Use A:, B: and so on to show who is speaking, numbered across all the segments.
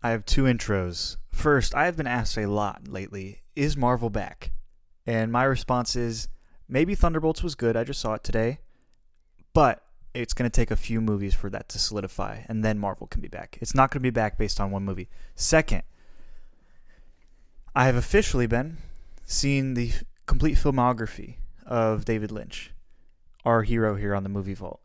A: I have two intros. First, I have been asked a lot lately, is Marvel back? And my response is, maybe Thunderbolts was good, I just saw it today, but it's going to take a few movies for that to solidify, and then Marvel can be back. It's not going to be back based on one movie. Second, I have officially been seeing the complete filmography of David Lynch, our hero here on the Movie Vault.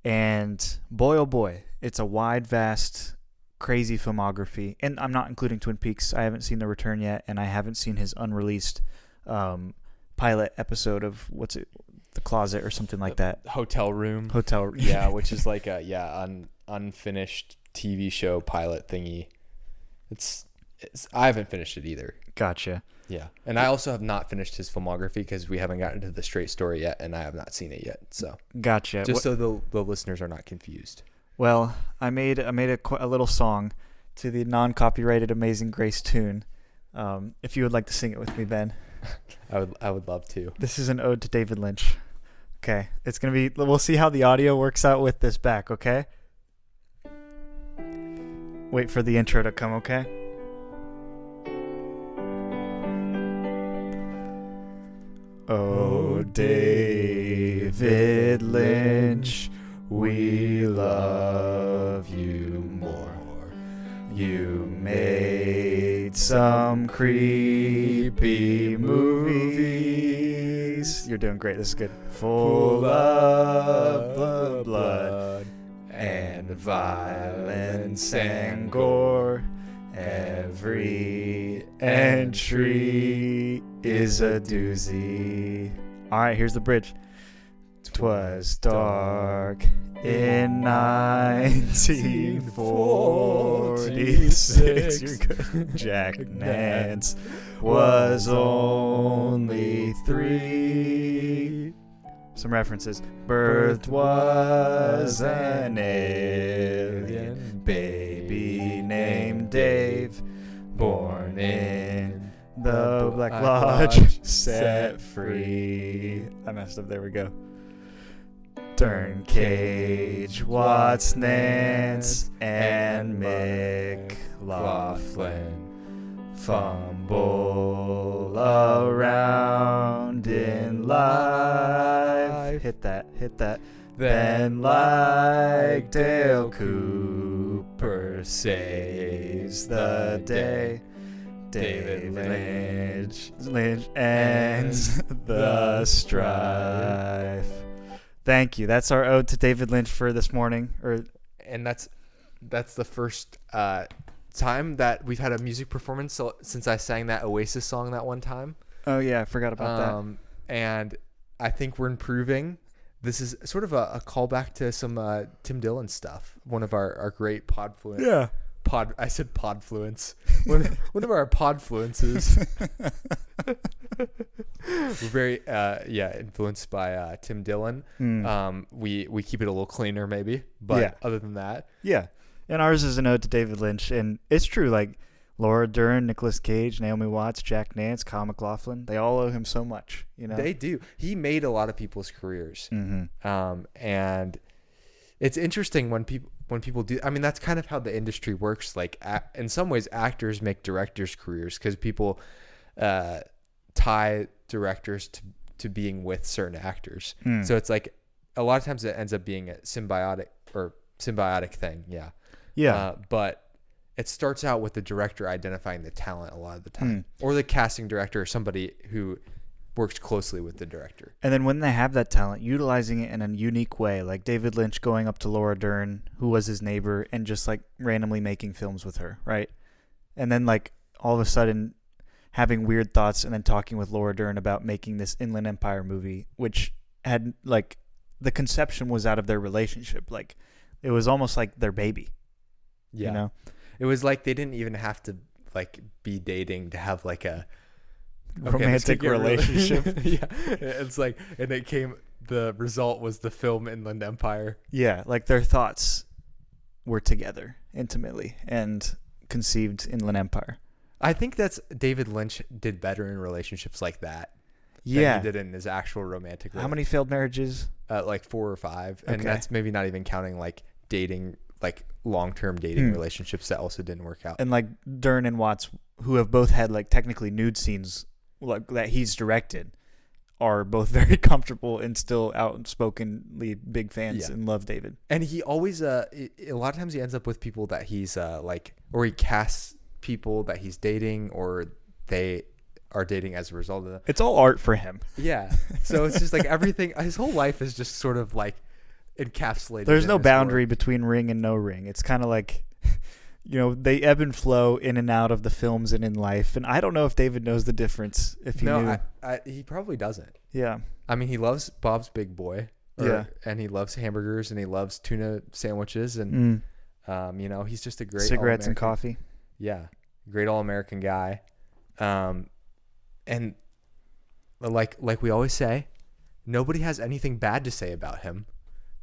A: And boy, oh boy, it's a wide, vast, crazy filmography. And I'm not including Twin Peaks. I haven't seen The Return yet, and I haven't seen his unreleased pilot episode of, what's it, The Closet or something like that.
B: Hotel Room.
A: Yeah,
B: which is like a unfinished TV show pilot thingy. It's I haven't finished it either.
A: Gotcha.
B: Yeah, and I also have not finished his filmography because we haven't gotten to the straight story yet, and I have not seen it yet. So
A: gotcha.
B: Just so the listeners are not confused.
A: Well, I made a little song to the non-copyrighted Amazing Grace tune. If you would like to sing it with me, Ben.
B: I would love to.
A: This is an ode to David Lynch. Okay, it's gonna be. We'll see how the audio works out with this back. Okay. Wait for the intro to come. Okay. Oh, David Lynch, we love you more. You made some creepy movies. You're doing great. This is good. Full of the blood and violence and gore. Every entry is a doozy. All right, here's the bridge. 'Twas dark in 1946. You're good. Jack Nance was only 3. Some references. Birth was an alien baby named Dave, born in the Black Lodge, set free. I messed up. There we go. Turn Cage, Watts, Nance, and McLaughlin fumble around in life. Hit that. Then, like Dale Cooper saves the day, David Lynch ends the strife. Thank you. That's our ode to David Lynch for this morning.
B: And that's the first time that we've had a music performance since I sang that Oasis song that one time.
A: Oh yeah, I forgot about that.
B: And I think we're improving. This is sort of a callback to some Tim Dillon stuff. One of our great Podfluence.
A: Yeah.
B: I said Podfluence. One of our Podfluences. We're very influenced by Tim Dillon. We keep it a little cleaner maybe, but other than that,
A: yeah. And ours is an ode to David Lynch, and it's true. Like Laura Dern, Nicolas Cage, Naomi Watts, Jack Nance, Kyle MacLachlan, they all owe him so much. You know,
B: they do. He made a lot of people's careers, and it's interesting when people do. I mean, that's kind of how the industry works. Like in some ways, actors make directors' careers because people tie directors to being with certain actors. So it's like a lot of times it ends up being a symbiotic thing. Yeah. But it starts out with the director identifying the talent a lot of the time, or the casting director, or somebody who works closely with the director.
A: And then when they have that talent, utilizing it in a unique way, like David Lynch going up to Laura Dern, who was his neighbor, and just like randomly making films with her, right? And then like all of a sudden having weird thoughts and then talking with Laura Dern about making this Inland Empire movie, which had like the conception was out of their relationship. Like it was almost like their baby.
B: Yeah.
A: You know?
B: It was like they didn't even have to like be dating to have like a
A: romantic relationship.
B: Yeah. It's like, and the result was the film Inland Empire.
A: Yeah. Like their thoughts were together intimately and conceived Inland Empire.
B: I think that's David Lynch did better in relationships like that.
A: Yeah.
B: Than he did in his actual romantic relationship.
A: How many failed marriages?
B: Like 4 or 5. And
A: Okay.
B: that's maybe not even counting like dating like long-term dating relationships that also didn't work out.
A: And like Dern and Watts, who have both had like technically nude scenes like that he's directed, are both very comfortable and still outspokenly big fans and love David.
B: And he always a lot of times he ends up with people that he's like, or he casts people that he's dating or they are dating as a result of that.
A: It's all art for him.
B: Yeah. So it's just like everything, his whole life is just sort of like encapsulated.
A: There's no boundary between ring and no ring. It's kind of like, you know, they ebb and flow in and out of the films and in life. And I don't know if David knows the difference. If he knew.
B: He probably doesn't.
A: Yeah.
B: I mean, he loves Bob's Big Boy. And he loves hamburgers and he loves tuna sandwiches and, you know, he's just a great
A: cigarettes and coffee.
B: Yeah. Great all-American guy. And like we always say, nobody has anything bad to say about him.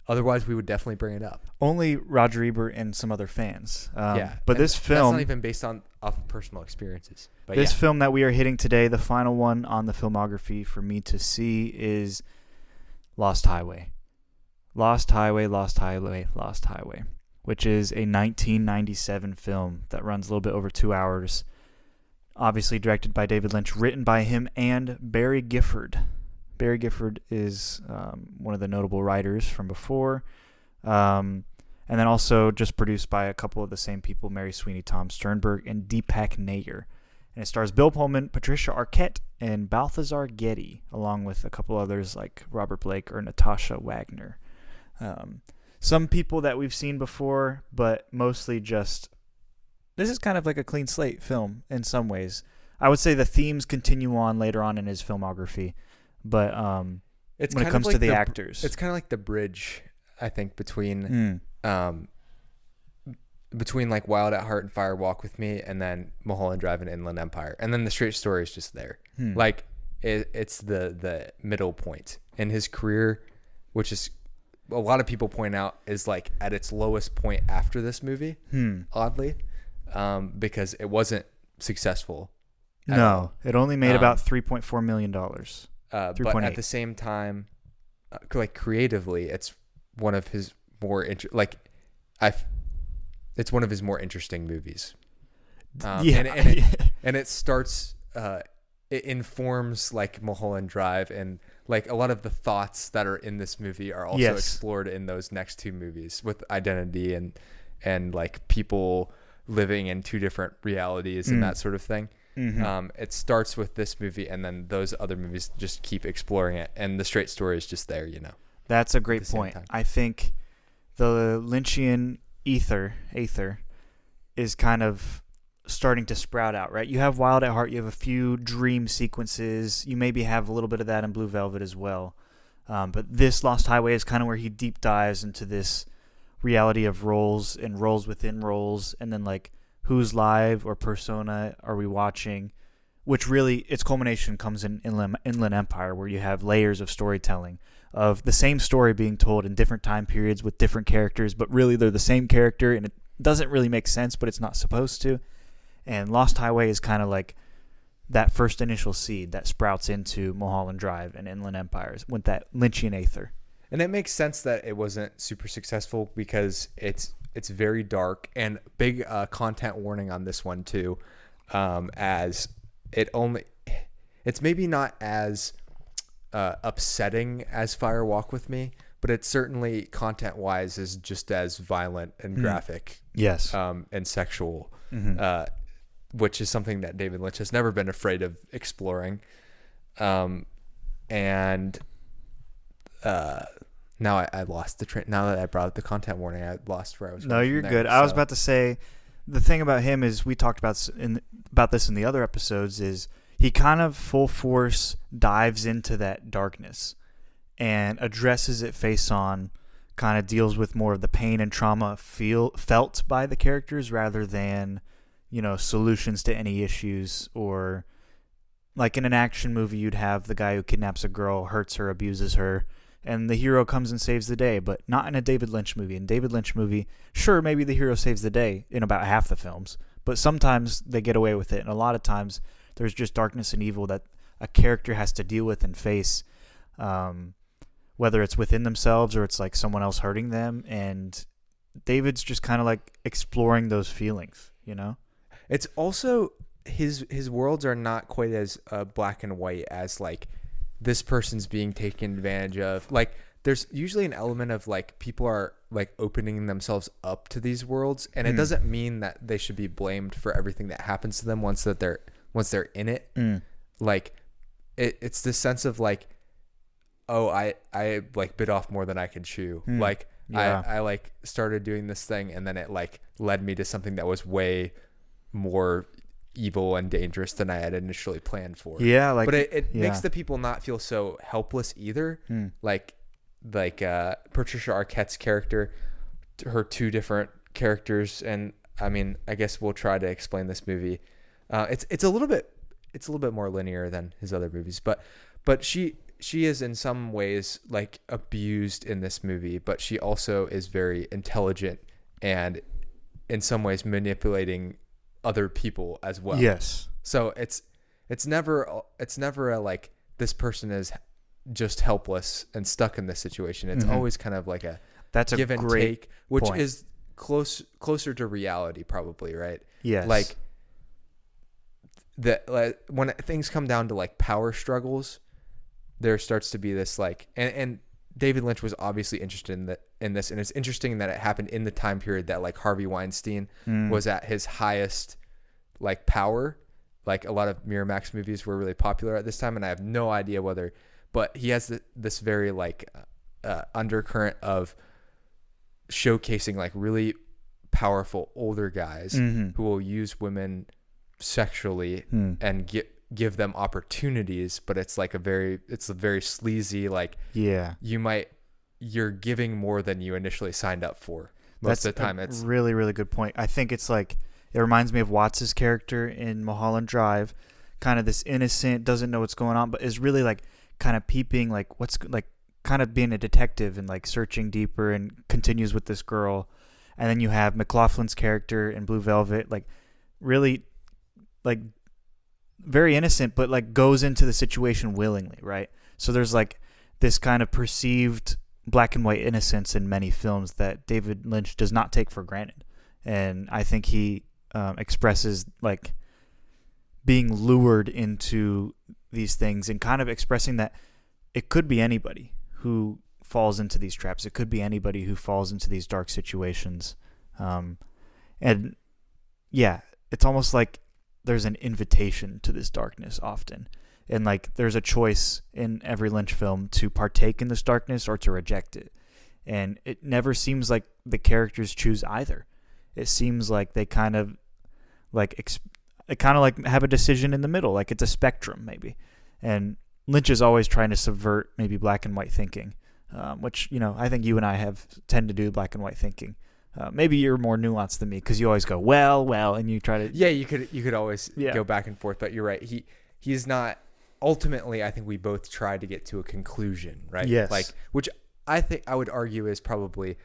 B: Otherwise, we would definitely bring it up.
A: Only Roger Ebert and some other fans. But this
B: that's
A: film...
B: not even based off of personal experiences. But
A: this film that we are hitting today, the final one on the filmography for me to see is Lost Highway. Lost Highway, Lost Highway, Lost Highway, which is a 1997 film that runs a little bit over 2 hours. Obviously directed by David Lynch, written by him and Barry Gifford. Barry Gifford is one of the notable writers from before. And then also just produced by a couple of the same people, Mary Sweeney, Tom Sternberg, and Deepak Nair. And it stars Bill Pullman, Patricia Arquette, and Balthazar Getty, along with a couple others like Robert Blake or Natasha Wagner. Some people that we've seen before, but mostly just... This is kind of like a clean slate film in some ways. I would say the themes continue on later on in his filmography. But when it comes to the actors,
B: it's kind of like the bridge, I think, between like Wild at Heart and Fire Walk with Me, and then Mulholland Drive and Inland Empire, and then The Straight Story is just there. Like it's the middle point in his career, which is a lot of people point out is like at its lowest point after this movie. Oddly, because it wasn't successful.
A: No, it only made about $3.4 million.
B: But at the same time, like creatively, it's one of his more it's one of his more interesting movies. And it starts. It informs like Mulholland Drive, and like a lot of the thoughts that are in this movie are also explored in those next two movies with identity and like people living in two different realities and that sort of thing. It starts with this movie, and then those other movies just keep exploring it, and The Straight Story is just there, you know.
A: That's a great point. I think the Lynchian aether is kind of starting to sprout out, right? You have Wild at Heart, you have a few dream sequences, you maybe have a little bit of that in Blue Velvet as well. But this Lost Highway is kind of where he deep dives into this reality of roles and roles within roles, and then like whose live or persona are we watching, which really its culmination comes in Inland Empire, where you have layers of storytelling of the same story being told in different time periods with different characters, but really they're the same character, and it doesn't really make sense, but it's not supposed to. And Lost Highway is kind of like that first initial seed that sprouts into Mulholland Drive and Inland Empire with that Lynchian aether.
B: And it makes sense that it wasn't super successful because it's very dark, and big content warning on this one too, as it's maybe not as upsetting as Fire Walk with Me, but it's certainly content wise is just as violent and graphic, and sexual, which is something that David Lynch has never been afraid of exploring. Now I lost the train. Now that I brought up the content warning, I lost where I was going.
A: No, you're good. I was about to say, the thing about him is, we talked about this in the other episodes, is he kind of full force dives into that darkness and addresses it face on, kind of deals with more of the pain and trauma felt by the characters rather than, you know, solutions to any issues. Or like in an action movie, you'd have the guy who kidnaps a girl, hurts her, abuses her, and the hero comes and saves the day, but not in a David Lynch movie. In a David Lynch movie, sure, maybe the hero saves the day in about half the films, but sometimes they get away with it, and a lot of times there's just darkness and evil that a character has to deal with and face, whether it's within themselves or it's like someone else hurting them, and David's just kind of like exploring those feelings, you know?
B: It's also his worlds are not quite as black and white as like this person's being taken advantage of. Like there's usually an element of like people are like opening themselves up to these worlds, and it doesn't mean that they should be blamed for everything that happens to them once they're in it. Like it's this sense of like, oh, I like bit off more than I could chew. Like I like started doing this thing, and then it like led me to something that was way more evil and dangerous than I had initially planned for.
A: Yeah, like,
B: but it makes the people not feel so helpless either. Like Patricia Arquette's character, her two different characters, and I mean, I guess we'll try to explain this movie. It's a little bit more linear than his other movies, but she is in some ways like abused in this movie, but she also is very intelligent and in some ways manipulating other people as well.
A: Yes.
B: So it's never a like this person is just helpless and stuck in this situation. It's always kind of like that's give and take, which point. Is closer to reality probably, right?
A: Yes.
B: Like when things come down to like power struggles, there starts to be this like, and David Lynch was obviously interested in this, and it's interesting that it happened in the time period that like Harvey Weinstein was at his highest like power. Like a lot of Miramax movies were really popular at this time, and I have no idea whether, but he has this very like undercurrent of showcasing like really powerful older guys who will use women sexually and give them opportunities, but it's like a very sleazy, like, you're giving more than you initially signed up for. Most of the time. It's
A: really, really good point. I think it's like, it reminds me of Watts' character in Mulholland Drive, kind of this innocent, doesn't know what's going on, but is really like kind of peeping, like what's like kind of being a detective and like searching deeper, and continues with this girl. And then you have McLaughlin's character in Blue Velvet, like really like very innocent, but like goes into the situation willingly, right? So there's like this kind of perceived black and white innocence in many films that David Lynch does not take for granted. And I think he expresses like being lured into these things and kind of expressing that it could be anybody who falls into these traps. It could be anybody who falls into these dark situations. And yeah, it's almost like there's an invitation to this darkness often. And like there's a choice in every Lynch film to partake in this darkness or to reject it. And it never seems like the characters choose either. It seems like they kind of like have a decision in the middle, like it's a spectrum maybe. And Lynch is always trying to subvert maybe black and white thinking, which, you know, I think you and I tend to do black and white thinking. Maybe you're more nuanced than me because you always go, well, and you try to...
B: Yeah, you could always go back and forth, but you're right. He's not... Ultimately, I think we both try to get to a conclusion, right?
A: Yes.
B: Like, which I think I would argue is probably...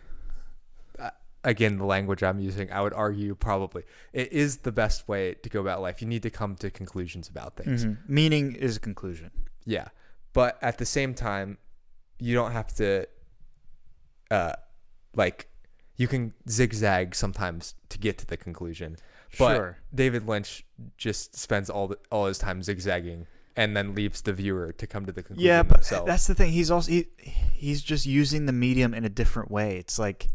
B: again, the language I'm using, I would argue probably it is the best way to go about life. You need to come to conclusions about things.
A: Meaning is a conclusion.
B: Yeah. But at the same time, you don't have to, you can zigzag sometimes to get to the conclusion. But
A: sure.
B: David Lynch just spends all his time zigzagging and then leaves the viewer to come to the conclusion.
A: Yeah, but
B: themselves.
A: That's the thing. He's just using the medium in a different way. It's like,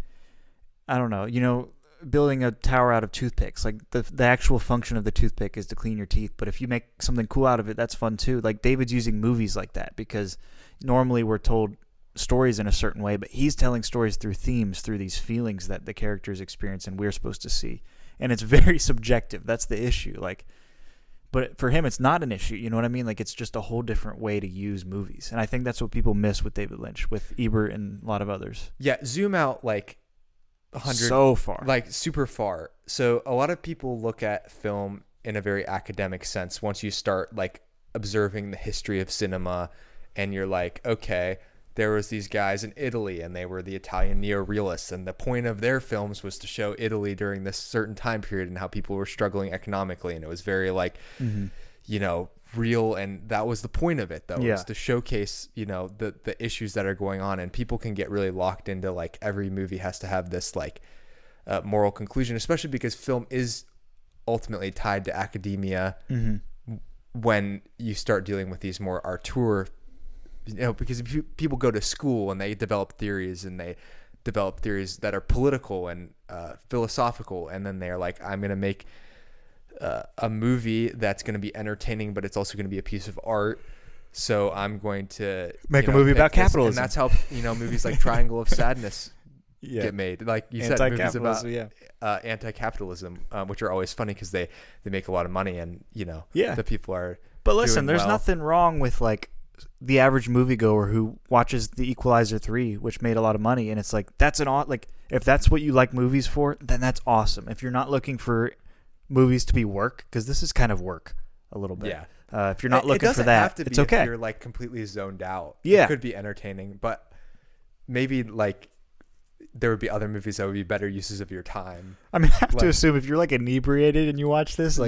A: I don't know, building a tower out of toothpicks. Like the actual function of the toothpick is to clean your teeth, but if you make something cool out of it, that's fun too. Like David's using movies like that because normally we're told stories in a certain way, but he's telling stories through themes, through these feelings that the characters experience and we're supposed to see. And it's very subjective. That's the issue. Like, but for him, it's not an issue. You know what I mean? Like it's just a whole different way to use movies. And I think that's what people miss with David Lynch, with Ebert and a lot of others.
B: Yeah. Zoom out like 100,
A: so far,
B: like super far. So a lot of people look at film in a very academic sense. Once you start like observing the history of cinema and you're like, okay, there was these guys in Italy and they were the Italian neorealists, and the point of their films was to show Italy during this certain time period and how people were struggling economically, and it was very like real, and that was the point of it though. Was to showcase the issues that are going on, and people can get really locked into like every movie has to have this like moral conclusion, especially because film is ultimately tied to academia when you start dealing with these more auteur, because people go to school and they develop theories that are political and philosophical, and then they're like, I'm going to make a movie that's going to be entertaining, but it's also going to be a piece of art. So I'm going to
A: make a movie about capitalism.
B: And that's how, movies like Triangle of Sadness get made. Like you said, movies about anti-capitalism, which are always funny because they make a lot of money, and the people are.
A: But listen, there's nothing wrong with like the average moviegoer who watches The Equalizer 3, which made a lot of money, and it's like if that's what you like movies for, then that's awesome. If you're not looking for movies to be work, because this is kind of work a little bit. Yeah. If you're not looking for that, it's okay.
B: If you're like completely zoned out.
A: Yeah.
B: It could be entertaining, but maybe like there would be other movies that would be better uses of your time.
A: I mean, I have to assume if you're like inebriated and you watch this,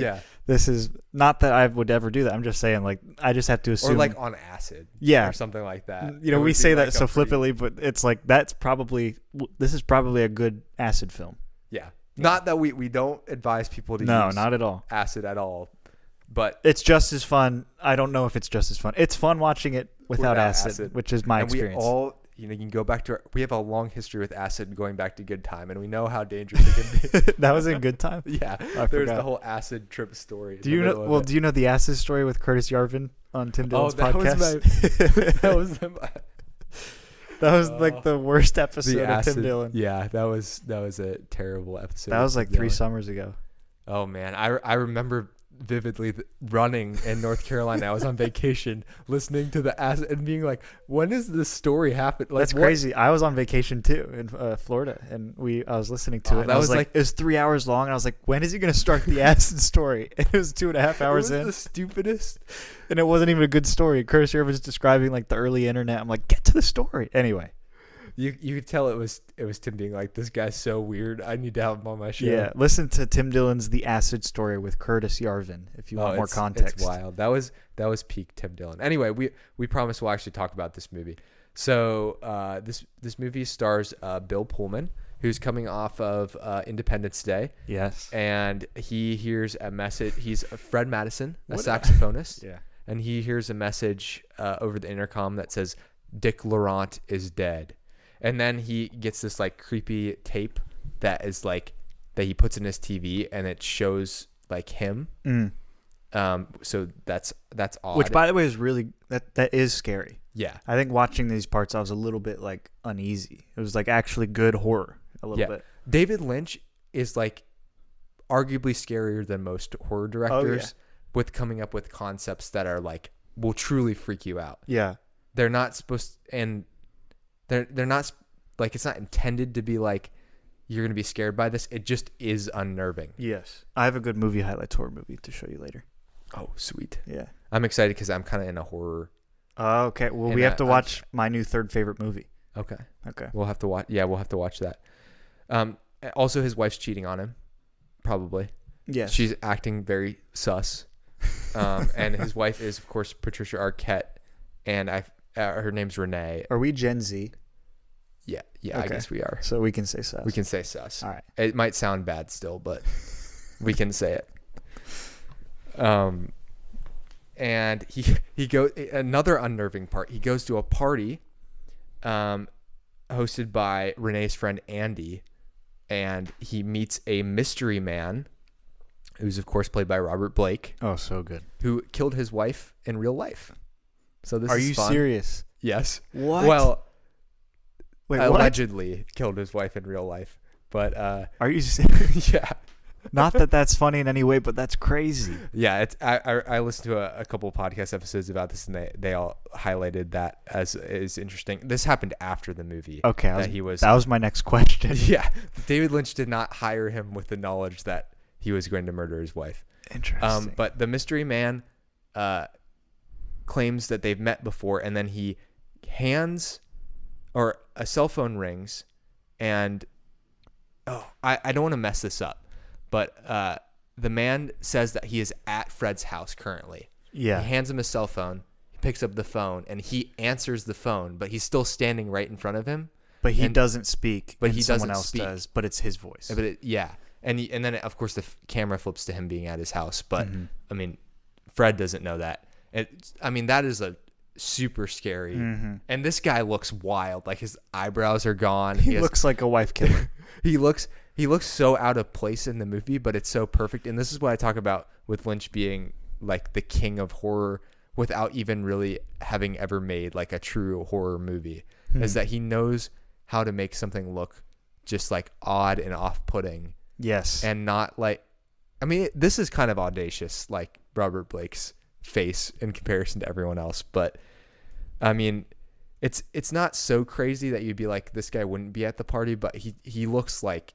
A: this is not that I would ever do that. I'm just saying, like, I just have to assume.
B: Or like on acid.
A: Yeah.
B: Or something like that.
A: We say that so flippantly, but it's like, this is probably a good acid film.
B: Yeah. Not that we don't advise people to use
A: not at all.
B: Acid at all. But
A: it's just as fun. I don't know if it's just as fun. It's fun watching it without acid, which is my experience.
B: We all, you can go back to we have a long history with acid going back to Good Time, and we know how dangerous it can be.
A: That was in Good Time?
B: Yeah. There's the whole acid trip story.
A: Do you know the acid story with Curtis Yarvin on Tim Dillon's podcast? That was like the worst episode of Tim Dillon.
B: Yeah, that was a terrible episode.
A: That was like 3 summers ago.
B: Oh man, I remember vividly running in North Carolina. I was on vacation listening to the acid and being like, when does this story happen? Like,
A: that's crazy. I was on vacation too in Florida, and I was listening to it.
B: That was like
A: it was 3 hours long, and I was like, when is he going to start the acid story? And it was 2.5 hours in.
B: It was the stupidest.
A: And it wasn't even a good story. Curtis Yarvin was describing like the early internet. I'm like, get to the story. Anyway.
B: You could tell it was Tim being like, this guy's so weird. I need to have him on my show.
A: Yeah, listen to Tim Dillon's The Acid Story with Curtis Yarvin if you want more context.
B: It's wild. That was peak Tim Dillon. Anyway, we promise we'll actually talk about this movie. So this movie stars Bill Pullman, who's coming off of Independence Day.
A: Yes.
B: And he hears a message. He's Fred Madison, a saxophonist.
A: Yeah.
B: And he hears a message over the intercom that says, Dick Laurent is dead. And then he gets this like creepy tape that is like that he puts in his TV, and it shows like him. So that's odd.
A: Which, by the way, is really that is scary.
B: Yeah,
A: I think watching these parts, I was a little bit like uneasy. It was like actually good horror a little bit.
B: David Lynch is like arguably scarier than most horror directors with coming up with concepts that are like will truly freak you out.
A: Yeah,
B: they're not supposed and. They're not like, it's not intended to be like you're gonna be scared by this. It just is unnerving.
A: Yes, I have a good movie highlights horror movie to show you later.
B: Oh, sweet.
A: Yeah,
B: I'm excited because I'm kind of in a horror.
A: Okay, well, we have to watch my new third favorite movie.
B: Okay,
A: we'll
B: have to watch. Yeah, we'll have to watch that. Also, his wife's cheating on him. Probably.
A: Yes,
B: she's acting very sus. And his wife is, of course, Patricia Arquette, and her name's Renee.
A: Are we Gen Z?
B: Yeah, okay. I guess we are.
A: So we can say sus.
B: We can say sus.
A: All right.
B: It might sound bad still, but we can say it. And he goes, another unnerving part. He goes to a party, hosted by Renee's friend Andy, and he meets a mystery man, who's of course played by Robert Blake.
A: Oh, so good.
B: Who killed his wife in real life. So this
A: Are
B: is
A: you
B: fun.
A: Serious?
B: Yes.
A: What?
B: Well,
A: wait,
B: allegedly killed his wife in real life. But
A: are you serious?
B: Yeah.
A: Not that that's funny in any way, but that's crazy.
B: Yeah, it's I listened to a couple of podcast episodes about this, and they all highlighted that as is interesting. This happened after the movie.
A: Okay, that was my next question.
B: Yeah, David Lynch did not hire him with the knowledge that he was going to murder his wife.
A: Interesting.
B: But the mystery man claims that they've met before, and then he hands, or a cell phone rings, and I don't want to mess this up. But the man says that he is at Fred's house currently.
A: Yeah.
B: He hands him a cell phone. He picks up the phone, and he answers the phone, but he's still standing right in front of him.
A: But he doesn't speak.
B: But
A: and someone else does. But it's his voice.
B: But and then of course the camera flips to him being at his house. But I mean, Fred doesn't know that. That is a super scary. And this guy looks wild. Like his eyebrows are gone.
A: He looks like a wife killer.
B: He looks so out of place in the movie, but it's so perfect. And this is what I talk about with Lynch being like the king of horror without even really having ever made like a true horror movie, is that he knows how to make something look just like odd and off-putting.
A: Yes.
B: And not like, this is kind of audacious, like Robert Blake's face in comparison to everyone else. But it's not so crazy that you'd be like, this guy wouldn't be at the party, but he looks like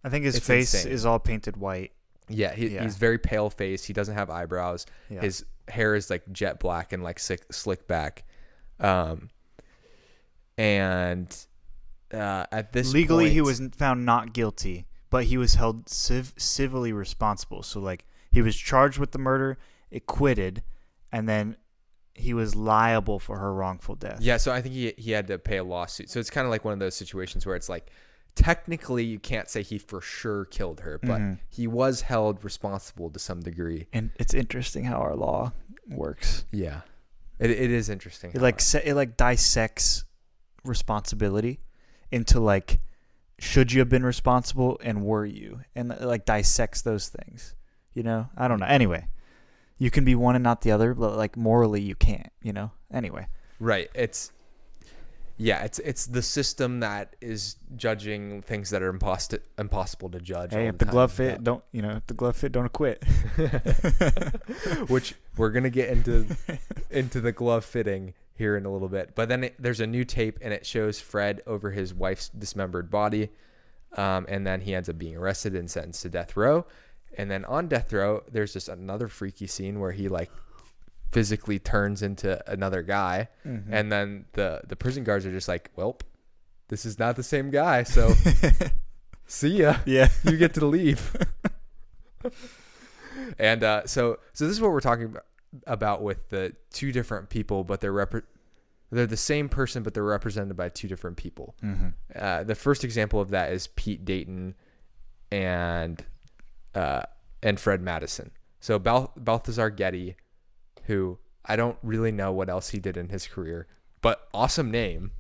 A: I think his face insane. Is all painted white.
B: Yeah, he's very pale face. He doesn't have eyebrows. Yeah. His hair is like jet black and like slick back. And at this
A: legally
B: point,
A: he was found not guilty, but he was held civilly responsible. So like he was charged with the murder, acquitted, and then he was liable for her wrongful death.
B: Yeah, so I think he had to pay a lawsuit. So it's kind of like one of those situations where it's like, technically you can't say he for sure killed her, but he was held responsible to some degree.
A: And it's interesting how our law works.
B: Yeah, it is interesting.
A: It like dissects responsibility into like, should you have been responsible and were you, and it like dissects those things. I don't know. Anyway, you can be one and not the other, but like morally you can't. Anyway.
B: Right. It's the system that is judging things that are impossible to judge.
A: Hey, if the glove fit, don't acquit.
B: Which we're gonna get into the glove fitting here in a little bit. But then there's a new tape and it shows Fred over his wife's dismembered body, and then he ends up being arrested and sentenced to death row. And then on death row, there's just another freaky scene where he like physically turns into another guy, and then the prison guards are just like, well, this is not the same guy, so see ya.
A: Yeah,
B: you get to leave. And so this is what we're talking about with the two different people, but they're the same person, but they're represented by two different people. The first example of that is Pete Dayton and Fred Madison. So Balthazar Getty, who I don't really know what else he did in his career, but awesome name.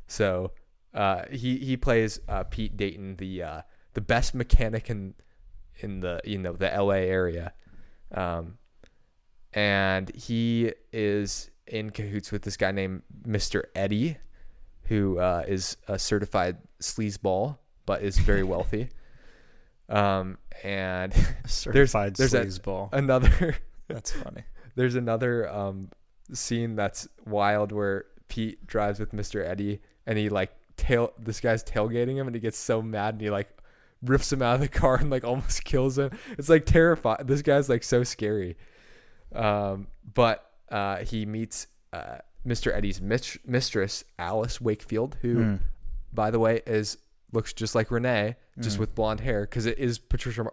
B: So he plays Pete Dayton, the best mechanic in the the LA area, and he is in cahoots with this guy named Mr. Eddie, who is a certified sleazeball but is very wealthy. And
A: certified sleazeball.
B: Another
A: that's funny.
B: There's another scene that's wild where Pete drives with Mr. Eddie and he like this guy's tailgating him and he gets so mad and he like rips him out of the car and like almost kills him. It's like terrifying. This guy's like so scary. But he meets Mr. Eddie's mistress, Alice Wakefield, who, by the way, looks just like Renee, just with blonde hair, because it is Patricia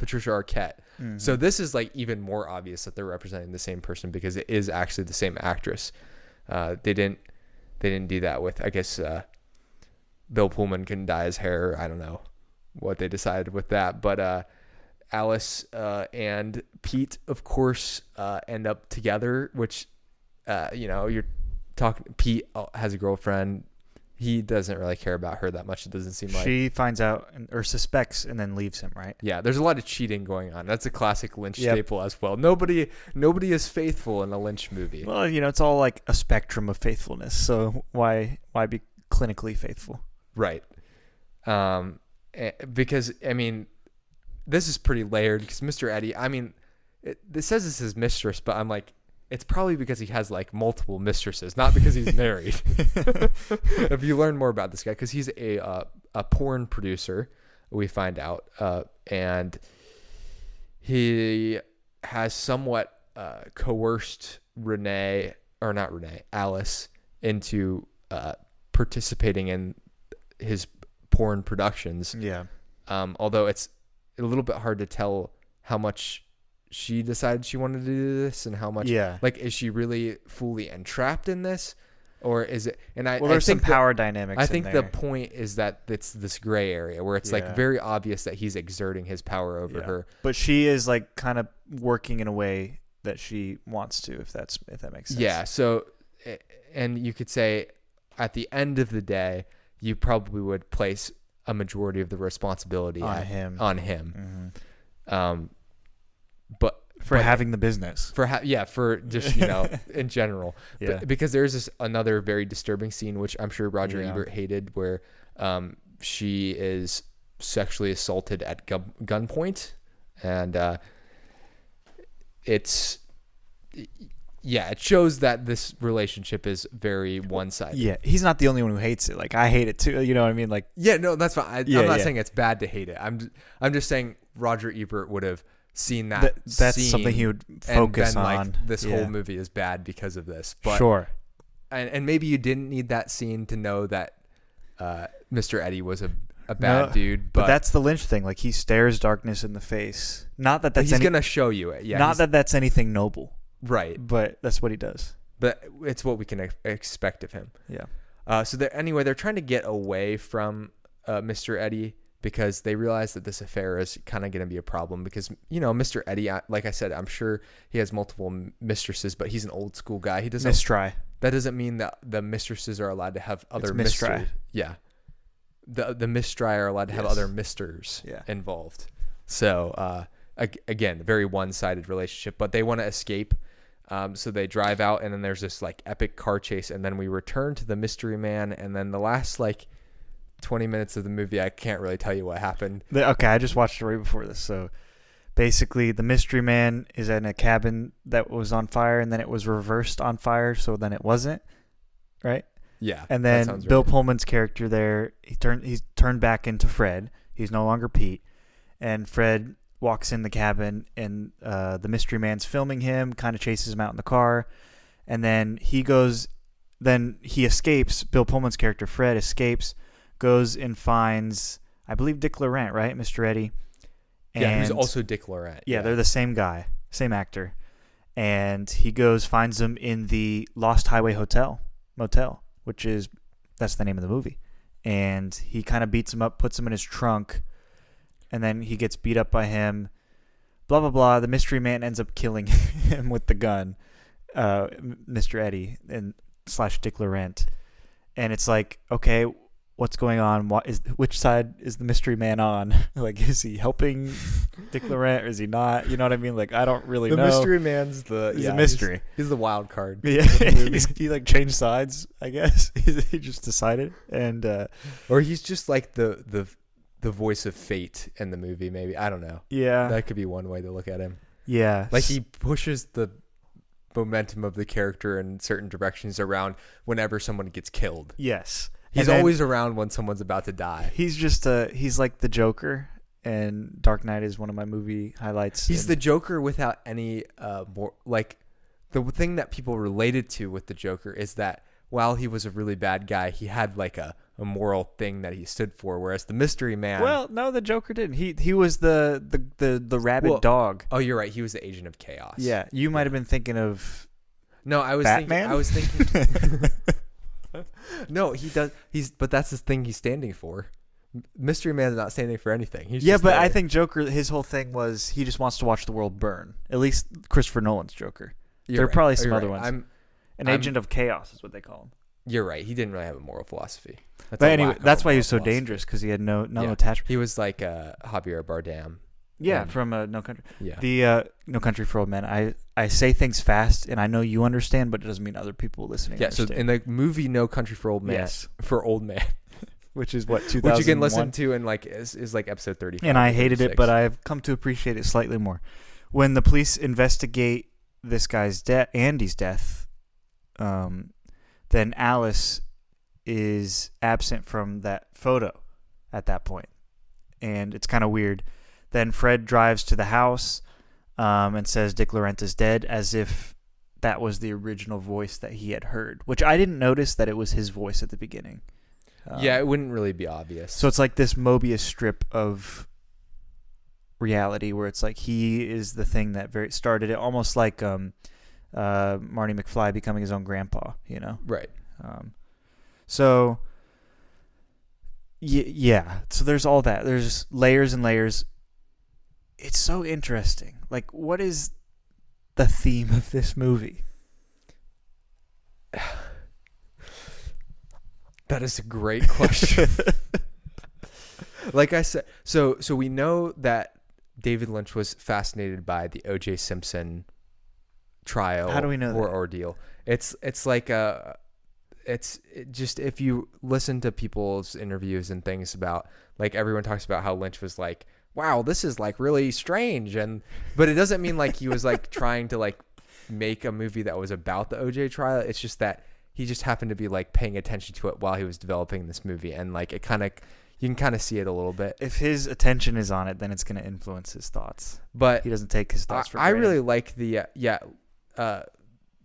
B: Arquette. So this is like even more obvious that they're representing the same person because it is actually the same actress. They didn't do that with, I guess, Bill Pullman couldn't dye his hair. I don't know what they decided with that, but Alice and Pete, of course, end up together, which you're talking. Pete has a girlfriend. He doesn't really care about her that much. It doesn't seem like.
A: She finds out or suspects and then leaves him, right?
B: Yeah, there's a lot of cheating going on. That's a classic Lynch staple as well. Nobody is faithful in a Lynch movie.
A: Well, it's all like a spectrum of faithfulness. So why be clinically faithful?
B: Right. Because this is pretty layered. Because Mr. Eddie, it says it's his mistress, but I'm like, it's probably because he has like multiple mistresses, not because he's married. If you learn more about this guy, because he's a porn producer, we find out, and he has somewhat coerced Alice into participating in his porn productions.
A: Yeah.
B: Although it's a little bit hard to tell how much she decided she wanted to do this and how much, like, is she really fully entrapped in this? Or is it? And
A: well, there's some power dynamics.
B: I think the point is that it's this gray area where it's like very obvious that he's exerting his power over her.
A: But she is like kind of working in a way that she wants to, if that makes sense.
B: Yeah. So, and you could say at the end of the day, you probably would place a majority of the responsibility
A: on him.
B: Mm-hmm. But
A: for having the business,
B: for just in general, because there's another very disturbing scene which I'm sure Roger Ebert hated, where she is sexually assaulted at gunpoint, and it shows that this relationship is very one-sided.
A: Yeah, he's not the only one who hates it. Like, I hate it too. You know what I mean? Like,
B: yeah, no, that's fine. I'm not saying it's bad to hate it. I'm just saying Roger Ebert would have seen that's scene,
A: something he would focus on.
B: Like, this whole movie is bad because of this. But,
A: sure.
B: And maybe you didn't need that scene to know that Mr. Eddie was a bad dude.
A: But that's the Lynch thing. Like, he stares darkness in the face. Not that that's
B: he's going to show you it. Yeah.
A: Not that that's anything noble.
B: Right.
A: But that's what he does.
B: But it's what we can expect of him.
A: Yeah.
B: So they're trying to get away from Mr. Eddie, because they realize that this affair is kind of going to be a problem, because, Mr. Eddie, like I said, I'm sure he has multiple mistresses, but he's an old school guy. He doesn't
A: mistry.
B: That doesn't mean that the mistresses are allowed to have other mistry. Yeah. The mistry are allowed to have other misters involved. So, again, a very one-sided relationship, but they want to escape. So they drive out, and then there's this like epic car chase, and then we return to the mystery man, and then the last 20 minutes of the movie, I can't really tell you what happened.
A: Okay, I just watched it right before this. So basically, the mystery man is in a cabin that was on fire, and then it was reversed on fire, so then it wasn't, right?
B: Yeah.
A: And then Bill Pullman's character there, he's turned back into Fred. He's no longer Pete. And Fred walks in the cabin, and the mystery man's filming him, kind of chases him out in the car. And then he escapes. Bill Pullman's character, Fred, escapes, goes and finds, I believe, Dick Laurent, right? Mr. Eddie.
B: And who's also Dick Laurent.
A: Yeah, they're the same guy, same actor. And he finds them in the Lost Highway motel, that's the name of the movie. And he kind of beats him up, puts him in his trunk, and then he gets beat up by him. Blah, blah, blah. The mystery man ends up killing him with the gun, Mr. Eddie / Dick Laurent. And it's like, okay, what's going on? Which side is the mystery man on? Like, is he helping Dick Laurent or is he not? You know what I mean? Like, I don't really know.
B: The mystery man's
A: he's a mystery.
B: He's the wild card.
A: Yeah, he like changed sides, I guess. He just decided, and
B: or he's just like the voice of fate in the movie. Maybe, I don't know.
A: Yeah,
B: that could be one way to look at him.
A: Yeah,
B: like he pushes the momentum of the character in certain directions around whenever someone gets killed.
A: Yes.
B: He's always around when someone's about to die.
A: He's just he's like the Joker, and Dark Knight is one of my movie highlights.
B: He's the Joker without any more, like, the thing that people related to with the Joker is that while he was a really bad guy, he had like a moral thing that he stood for, whereas the mystery man,
A: well, no, the Joker didn't. He was the rabid dog.
B: Oh, you're right. He was the agent of chaos.
A: Yeah, you might have been thinking of
B: Batman? I was thinking No, he does. But that's his thing. He's standing for. Mystery Man's not standing for anything. He's just
A: but
B: there.
A: I think Joker. His whole thing was he just wants to watch the world burn. At least Christopher Nolan's Joker. There are probably some other ones. An agent of chaos is what they call him.
B: You're right. He didn't really have a moral philosophy.
A: But anyway, that's why he was so dangerous, because he had no attachment.
B: He was like Javier Bardem.
A: Yeah, from No Country.
B: Yeah.
A: The No Country for Old Men. I say things fast, and I know you understand, but it doesn't mean other people listening understand.
B: So in the movie No Country for Old Men, for Old Man,
A: which is what 2001,
B: which you can listen to in like is like episode 35.
A: And I hated it, but I've come to appreciate it slightly more. When the police investigate this guy's Andy's death, then Alice is absent from that photo at that point, and it's kind of weird. Then Fred drives to the house and says Dick Laurent is dead, as if that was the original voice that he had heard, which I didn't notice that it was his voice at the beginning.
B: It wouldn't really be obvious.
A: So it's like this Mobius strip of reality where it's like he is the thing that started it, almost like Marty McFly becoming his own grandpa, you know?
B: Right.
A: So yeah, so there's all that. There's layers and layers. It's so interesting. Like, what is the theme of this movie?
B: That is a great question. Like I said, so we know that David Lynch was fascinated by the O.J. Simpson trial.
A: How do we know
B: or
A: that?
B: ordeal? It's like just if you listen to people's interviews and things about, like, everyone talks about how Lynch was like, wow, this is like really strange, but it doesn't mean like he was like trying to like make a movie that was about the OJ trial. It's just that he just happened to be like paying attention to it while he was developing this movie, and like it kind of, you can kind of see it a little bit.
A: If his attention is on it, then it's going to influence his thoughts.
B: But
A: he doesn't take his thoughts for
B: I
A: granted.
B: really like the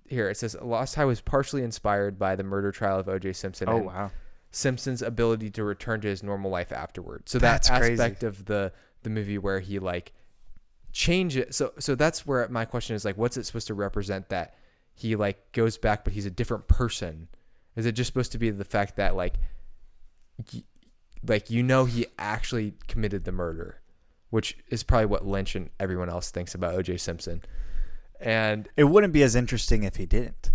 B: here it says Lost High was partially inspired by the murder trial of O.J. Simpson.
A: Oh,
B: and
A: wow.
B: Simpson's ability to return to his normal life afterward. So
A: That's
B: that
A: crazy.
B: aspect of the movie where he like change it. So that's where my question is, like, what's it supposed to represent that he like goes back, but he's a different person? Is it just supposed to be the fact that like he actually committed the murder, which is probably what Lynch and everyone else thinks about O.J. Simpson. And
A: it wouldn't be as interesting if he didn't.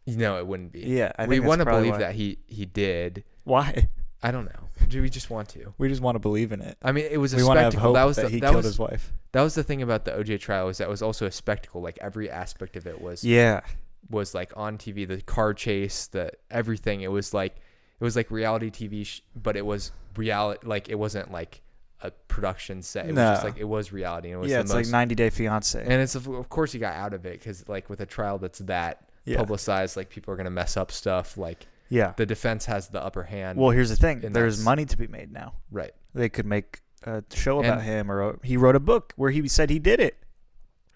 B: No, it wouldn't be.
A: Yeah, I think
B: we
A: that's
B: want to
A: probably
B: believe
A: why.
B: that he did.
A: Why?
B: I don't know. Do we just want to?
A: We just want to believe in it.
B: I mean, it was a
A: we want to have
B: spectacle.
A: hope that he killed his wife.
B: That was the thing about the OJ trial, is that it was also a spectacle. Like every aspect of it was like on TV. The car chase, the everything. It was like reality TV, but it was reality. Like it wasn't like a production set. It was just like it was reality. And it was
A: it's like 90 Day Fiance.
B: And it's of course he got out of it because like with a trial that's that publicized, like people are gonna mess up stuff. Like the defense has the upper hand.
A: Well, here's the thing. There's money to be made now.
B: Right.
A: They could make a show about him, or he wrote a book where he said he did it.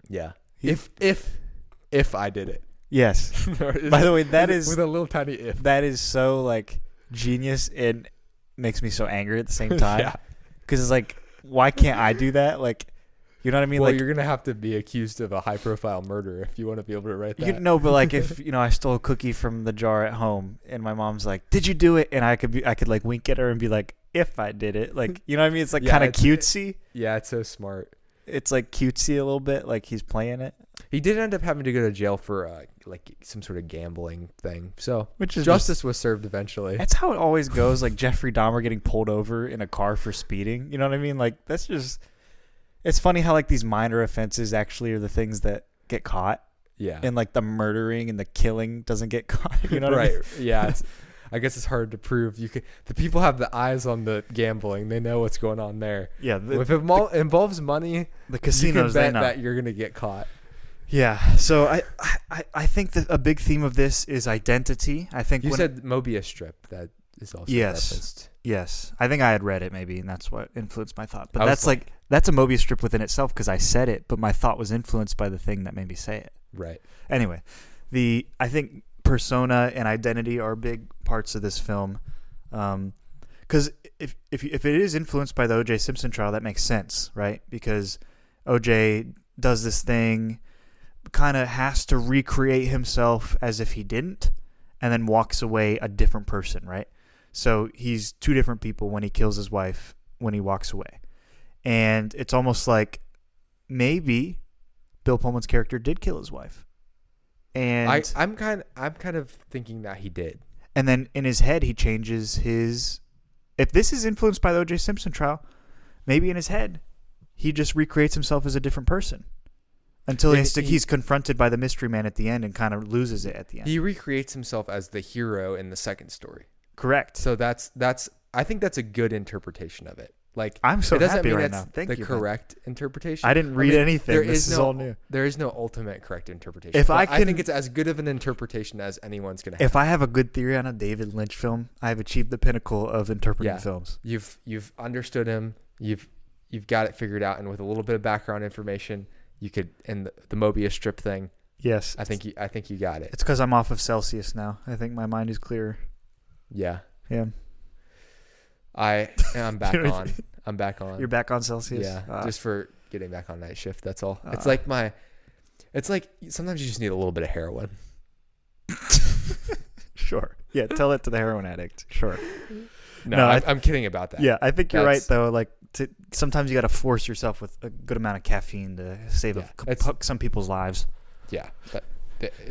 B: Yeah. If I did it.
A: Yes. By the way, that is
B: with a little tiny if.
A: That is so like genius. It makes me so angry at the same time.
B: Yeah.
A: Because it's like, why can't I do that? Like, you know what I mean?
B: Well,
A: like,
B: you're gonna have to be accused of a high-profile murder if you want to be able to write that.
A: No, but like if I stole a cookie from the jar at home, and my mom's like, "Did you do it?" and I could like wink at her and be like, "If I did it," like, you know what I mean? It's like kind of cutesy.
B: Yeah, it's so smart.
A: It's like cutesy a little bit, like he's playing it.
B: He did end up having to go to jail for like some sort of gambling thing. So
A: which is
B: justice was served eventually.
A: That's how it always goes. Like Jeffrey Dahmer getting pulled over in a car for speeding. You know what I mean? Like that's just. It's funny how like these minor offenses actually are the things that get caught.
B: Yeah.
A: And like the murdering and the killing doesn't get caught. You know what I mean?
B: Yeah. I guess it's hard to prove. The people have the eyes on the gambling. They know what's going on there.
A: Yeah.
B: If it involves money,
A: the casinos,
B: you can bet
A: they know
B: that you're gonna get caught.
A: Yeah. So I think that a big theme of this is identity. I think
B: you said Mobius strip. That is also referenced.
A: Yes. I think I had read it maybe, and that's what influenced my thought. But that's a Mobius strip within itself because I said it, but my thought was influenced by the thing that made me say it.
B: Right.
A: Anyway, I think persona and identity are big parts of this film. Because if it is influenced by the O.J. Simpson trial, that makes sense, right? Because O.J. does this thing, kind of has to recreate himself as if he didn't, and then walks away a different person, right? So he's two different people when he kills his wife, when he walks away. And it's almost like maybe Bill Pullman's character did kill his wife. And
B: I'm kind of thinking that he did.
A: And then in his head he changes his. If this is influenced by the O.J. Simpson trial, maybe in his head he just recreates himself as a different person until he's confronted by the mystery man at the end and kind of loses it at the end.
B: He recreates himself as the hero in the second story.
A: Correct.
B: So that's I think that's a good interpretation of it. Like
A: I'm so
B: it doesn't
A: happy
B: mean
A: right
B: it's
A: now. Thank
B: the
A: you,
B: correct interpretation.
A: I didn't read anything. This is all new.
B: There is no ultimate correct interpretation.
A: I
B: think it's as good of an interpretation as anyone's gonna have.
A: If I have a good theory on a David Lynch film, I've achieved the pinnacle of interpreting films.
B: You've understood him. You've got it figured out, and with a little bit of background information, you could and the Mobius strip thing.
A: Yes,
B: I think you got it.
A: It's because I'm off of Celsius now. I think my mind is clearer.
B: Yeah.
A: Yeah.
B: I'm back on. I'm back on.
A: You're back on Celsius?
B: Yeah. Just for getting back on night shift. That's all. It's like sometimes you just need a little bit of heroin.
A: Sure. Yeah, tell it to the heroin addict. Sure.
B: No, I'm kidding about that.
A: Yeah, I think you're right, though. Like, sometimes you got to force yourself with a good amount of caffeine to save some people's lives.
B: Yeah,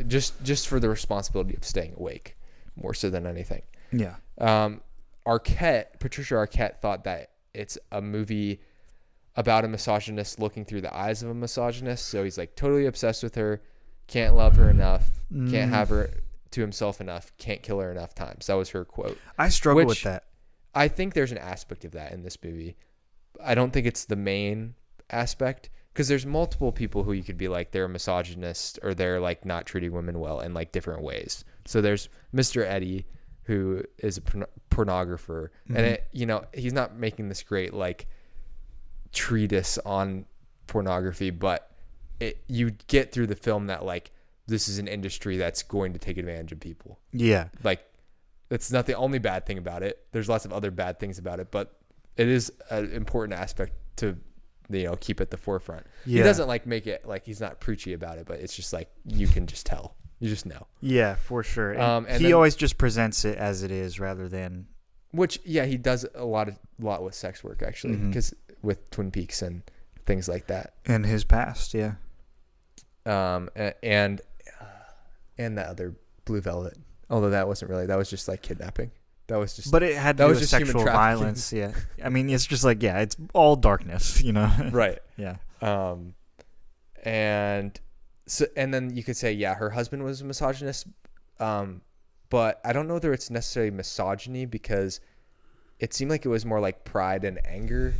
B: just for the responsibility of staying awake, more so than anything.
A: Yeah.
B: Patricia Arquette thought that it's a movie about a misogynist looking through the eyes of a misogynist. So he's like totally obsessed with her, can't love her enough, can't have her to himself enough, can't kill her enough times. That was her quote.
A: I struggle with that.
B: I think there's an aspect of that in this movie. I don't think it's the main aspect, because there's multiple people who you could be like, they're a misogynist or they're like not treating women well in like different ways. So there's Mr. Eddie, who is a pornographer, and he's not making this great like treatise on pornography, but you get through the film that like this is an industry that's going to take advantage of people.
A: Yeah,
B: like that's not the only bad thing about it. There's lots of other bad things about it, but it is an important aspect to keep at the forefront. Yeah. He doesn't like make it like he's not preachy about it, but it's just like you can just tell. You just know.
A: Yeah, for sure. And he always just presents it as it is rather than...
B: Which, yeah, he does a lot with sex work, actually, because with Twin Peaks and things like that.
A: And his past, yeah.
B: And that other Blue Velvet. Although that wasn't really... That was just like kidnapping. That was just...
A: But it had to do with sexual violence, yeah. I mean, it's just like, yeah, it's all darkness,
B: Right.
A: Yeah.
B: And then you could say, yeah, her husband was a misogynist, but I don't know whether it's necessarily misogyny, because it seemed like it was more like pride and anger.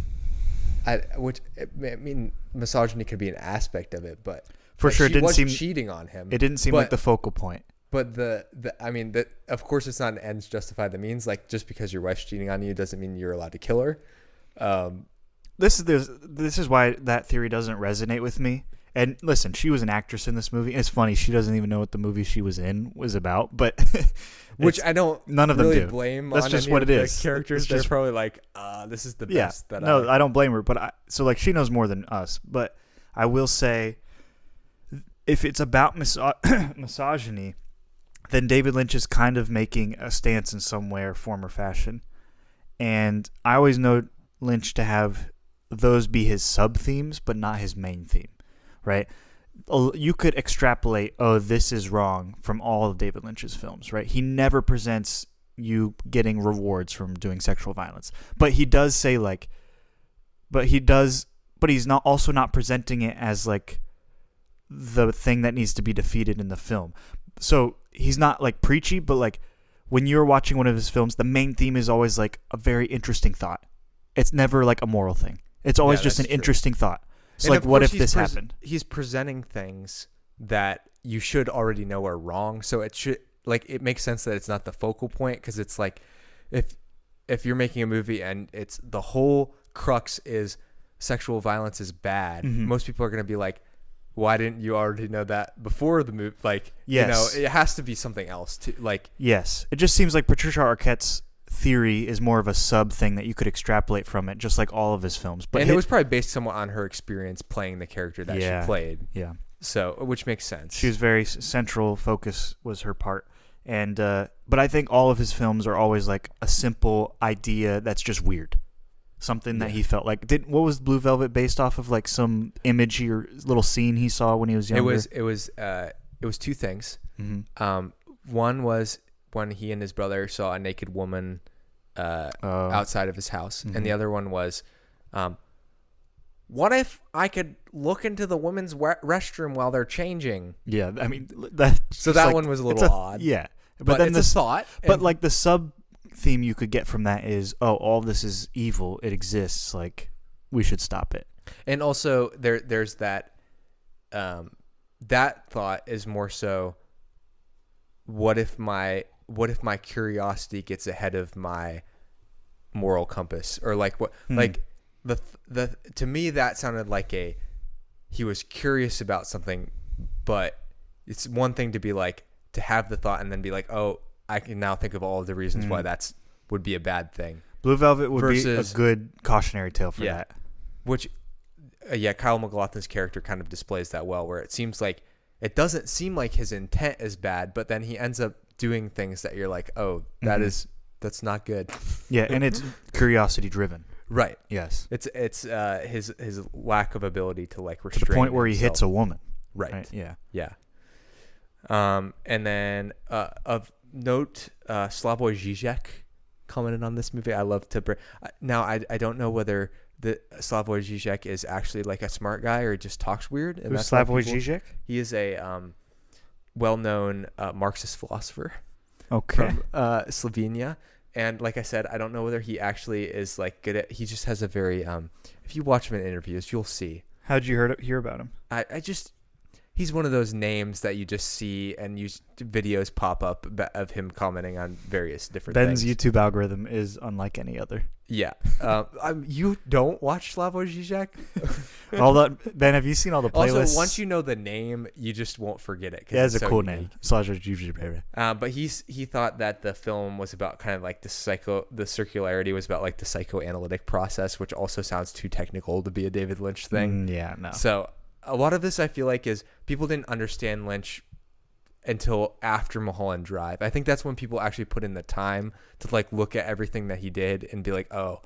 B: Misogyny could be an aspect of it, but
A: for sure, it didn't seem
B: cheating on him.
A: It didn't seem like the focal point.
B: But of course, it's not an ends justify the means. Like, just because your wife's cheating on you doesn't mean you're allowed to kill her.
A: This is why that theory doesn't resonate with me. And listen, she was an actress in this movie. It's funny, she doesn't even know what the movie she was in was about, but
B: which I don't
A: none of
B: really
A: them do.
B: Blame.
A: That's
B: on
A: just
B: any
A: what
B: of
A: it
B: the
A: is.
B: Characters, they're probably like, this is the best.
A: I don't blame her, but she knows more than us. But I will say, if it's about misogyny, then David Lynch is kind of making a stance in some way or form or fashion. And I always know Lynch to have those be his sub-themes, but not his main theme, right? You could extrapolate, this is wrong from all of David Lynch's films, right? He never presents you getting rewards from doing sexual violence. But he does say but he's not presenting it as like the thing that needs to be defeated in the film. So he's not like preachy, but like when you're watching one of his films, the main theme is always like a very interesting thought. It's never like a moral thing. It's always just an interesting thought. So like, what if this happened?
B: He's presenting things that you should already know are wrong. So it makes sense that it's not the focal point, because it's like if you're making a movie and it's the whole crux is sexual violence is bad, most people are going to be like, why didn't you already know that before the movie? Like,
A: yes.
B: It has to be something else to like.
A: Yes. It just seems like Patricia Arquette's theory is more of a sub thing that you could extrapolate from it, just like all of his films.
B: But it was probably based somewhat on her experience playing the character that she played.
A: Yeah.
B: So, which makes sense.
A: She was very central focus was her part. And, but I think all of his films are always like a simple idea that's just weird. Something that he felt like. What was Blue Velvet based off of? Like some image or little scene he saw when he was younger?
B: It was two things. One was when he and his brother saw a naked woman outside of his house, and the other one was, what if I could look into the women's restroom while they're changing?
A: Yeah, I mean that.
B: So that one was a little odd.
A: Yeah,
B: but then it's a thought.
A: But like the sub theme you could get from that is, all this is evil. It exists. Like, we should stop it.
B: And also there's that. That thought is more so, what if my curiosity gets ahead of my moral compass, or like what like the to me that sounded like he was curious about something, but it's one thing to be like, to have the thought and then be like, I can now think of all of the reasons why that's would be a bad thing.
A: Blue Velvet would be a good cautionary tale for that.
B: Which, Kyle MacLachlan's character kind of displays that well, where it seems like it doesn't seem like his intent is bad, but then he ends up doing things that you're like, oh, that's not good.
A: Yeah, and it's curiosity driven.
B: Right.
A: Yes.
B: It's his lack of ability to like restrain
A: to the point where he
B: himself.
A: hits a woman.
B: Right.
A: Yeah.
B: Yeah. And then of note, Slavoj Žižek commented on this movie. I love to now I don't know whether the Slavoj Žižek is actually like a smart guy or just talks weird. And
A: Who's Slavoj Žižek?
B: He is a well-known Marxist philosopher.
A: Okay.
B: From Slovenia. And like I said, I don't know whether he actually is like good at. He just has a very. If you watch him in interviews, you'll see.
A: How'd you hear about him?
B: I just. He's one of those names that you just see and videos pop up of him commenting on various different
A: Ben's
B: things.
A: YouTube algorithm is unlike any other.
B: Yeah. You don't watch Slavoj Žižek?
A: Ben, have you seen all the playlists?
B: Also, once you know the name, you just won't forget it.
A: Yeah, it's a cool name. Slavoj Žižek.
B: But he thought that the film was about kind of like the circularity was about like the psychoanalytic process, which also sounds too technical to be a David Lynch thing.
A: Yeah, no.
B: So a lot of this I feel like is people didn't understand Lynch until after Mulholland Drive. I think that's when people actually put in the time to like look at everything that he did and be like, oh.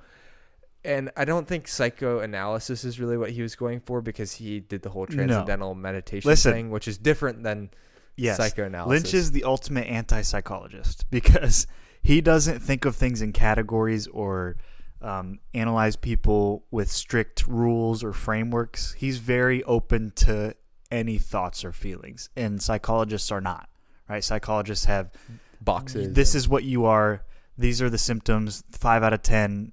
B: And I don't think psychoanalysis is really what he was going for because he did the whole transcendental meditation thing, which is different than psychoanalysis.
A: Lynch is the ultimate anti-psychologist because he doesn't think of things in categories or analyze people with strict rules or frameworks. He's very open to any thoughts or feelings, and psychologists are not, right? Psychologists have
B: boxes.
A: This is what you are. These are the symptoms. 5 out of 10,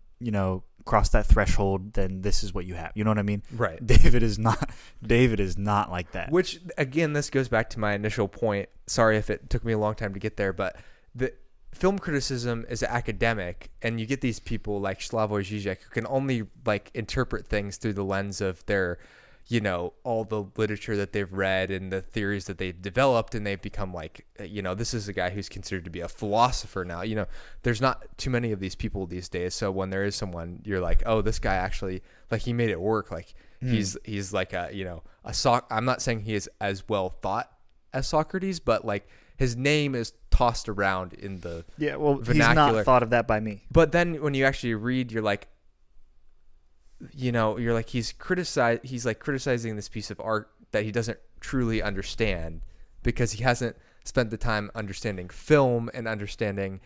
A: cross that threshold, then this is what you have. You know what I mean?
B: Right.
A: David is not like that.
B: Which, again, this goes back to my initial point. Sorry if it took me a long time to get there, but the film criticism is academic, and you get these people like Slavoj Žižek who can only like interpret things through the lens of their, all the literature that they've read and the theories that they've developed, and they've become like, this is a guy who's considered to be a philosopher now. There's not too many of these people these days. So when there is someone, you're like, oh, this guy actually, like, he made it work. Like he's like I'm not saying he is as well thought as Socrates, but like his name is tossed around in the vernacular.
A: He's not thought of that by me.
B: But then when you actually read, you're like, he's criticizing this piece of art that he doesn't truly understand because he hasn't spent the time understanding film and understanding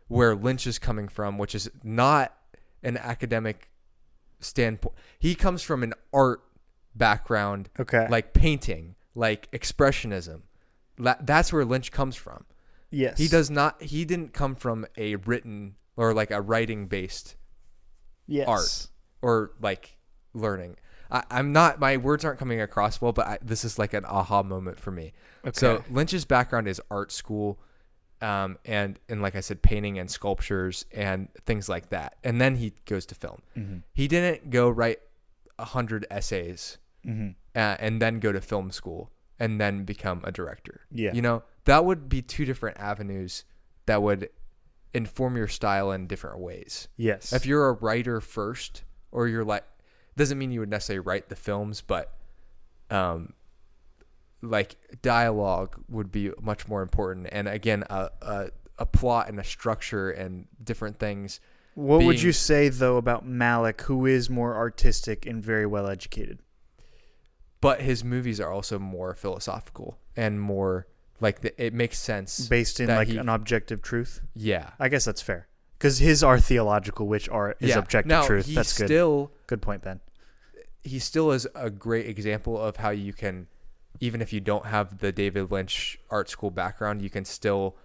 B: where Lynch is coming from, which is not an academic standpoint. He comes from an art background, like painting, like expressionism. That's where Lynch comes from.
A: Yes.
B: He didn't come from a written or like a writing based art or like learning. I'm not, my words aren't coming across well, but this is like an aha moment for me. Okay. So Lynch's background is art school, and like I said, painting and sculptures and things like that. And then he goes to film. Mm-hmm. He didn't go write 100 essays and then go to film school and then become a director. Yeah. That would be two different avenues that would inform your style in different ways.
A: Yes.
B: If you're a writer first, or you're like, doesn't mean you would necessarily write the films, but like dialogue would be much more important. And again, a plot and a structure and different things.
A: What would you say though about Malick, who is more artistic and very well educated?
B: But his movies are also more philosophical and more like it makes sense.
A: Based in like an objective truth?
B: Yeah.
A: I guess that's fair. Because his are theological, which is objective truth. That's good. Good point, Ben.
B: He still is a great example of how you can, even if you don't have the David Lynch art school background, you can still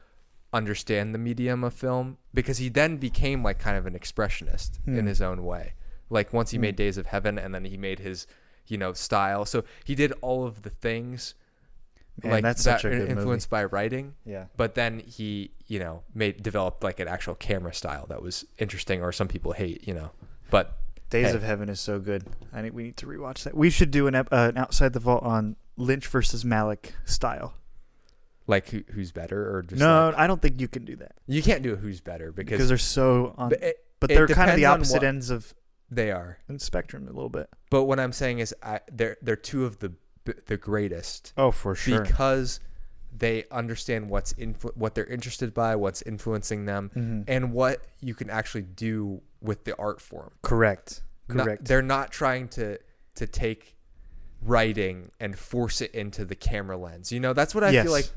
B: understand the medium of film, because he then became like kind of an expressionist in his own way. Like once he made Days of Heaven, and then he made his, style. So he did all of the things.
A: Man, like that's such a good
B: influenced
A: movie.
B: by writing.
A: Yeah.
B: But then he, developed like an actual camera style that was interesting, or some people hate, but
A: Days of Heaven is so good. I think we need to rewatch that. We should do an Outside the Vault on Lynch versus Malick style.
B: Like who's better, or just
A: no, I don't think you can do that.
B: You can't do a who's better because
A: they're so on, but they're kind of the opposite ends of
B: they are
A: in the spectrum a little bit.
B: But what I'm saying is they're two of the greatest.
A: Oh, for sure.
B: Because they understand what they're interested by, what's influencing them, and what you can actually do with the art form.
A: Correct.
B: They're not trying to take writing and force it into the camera lens. You know, that's what I feel like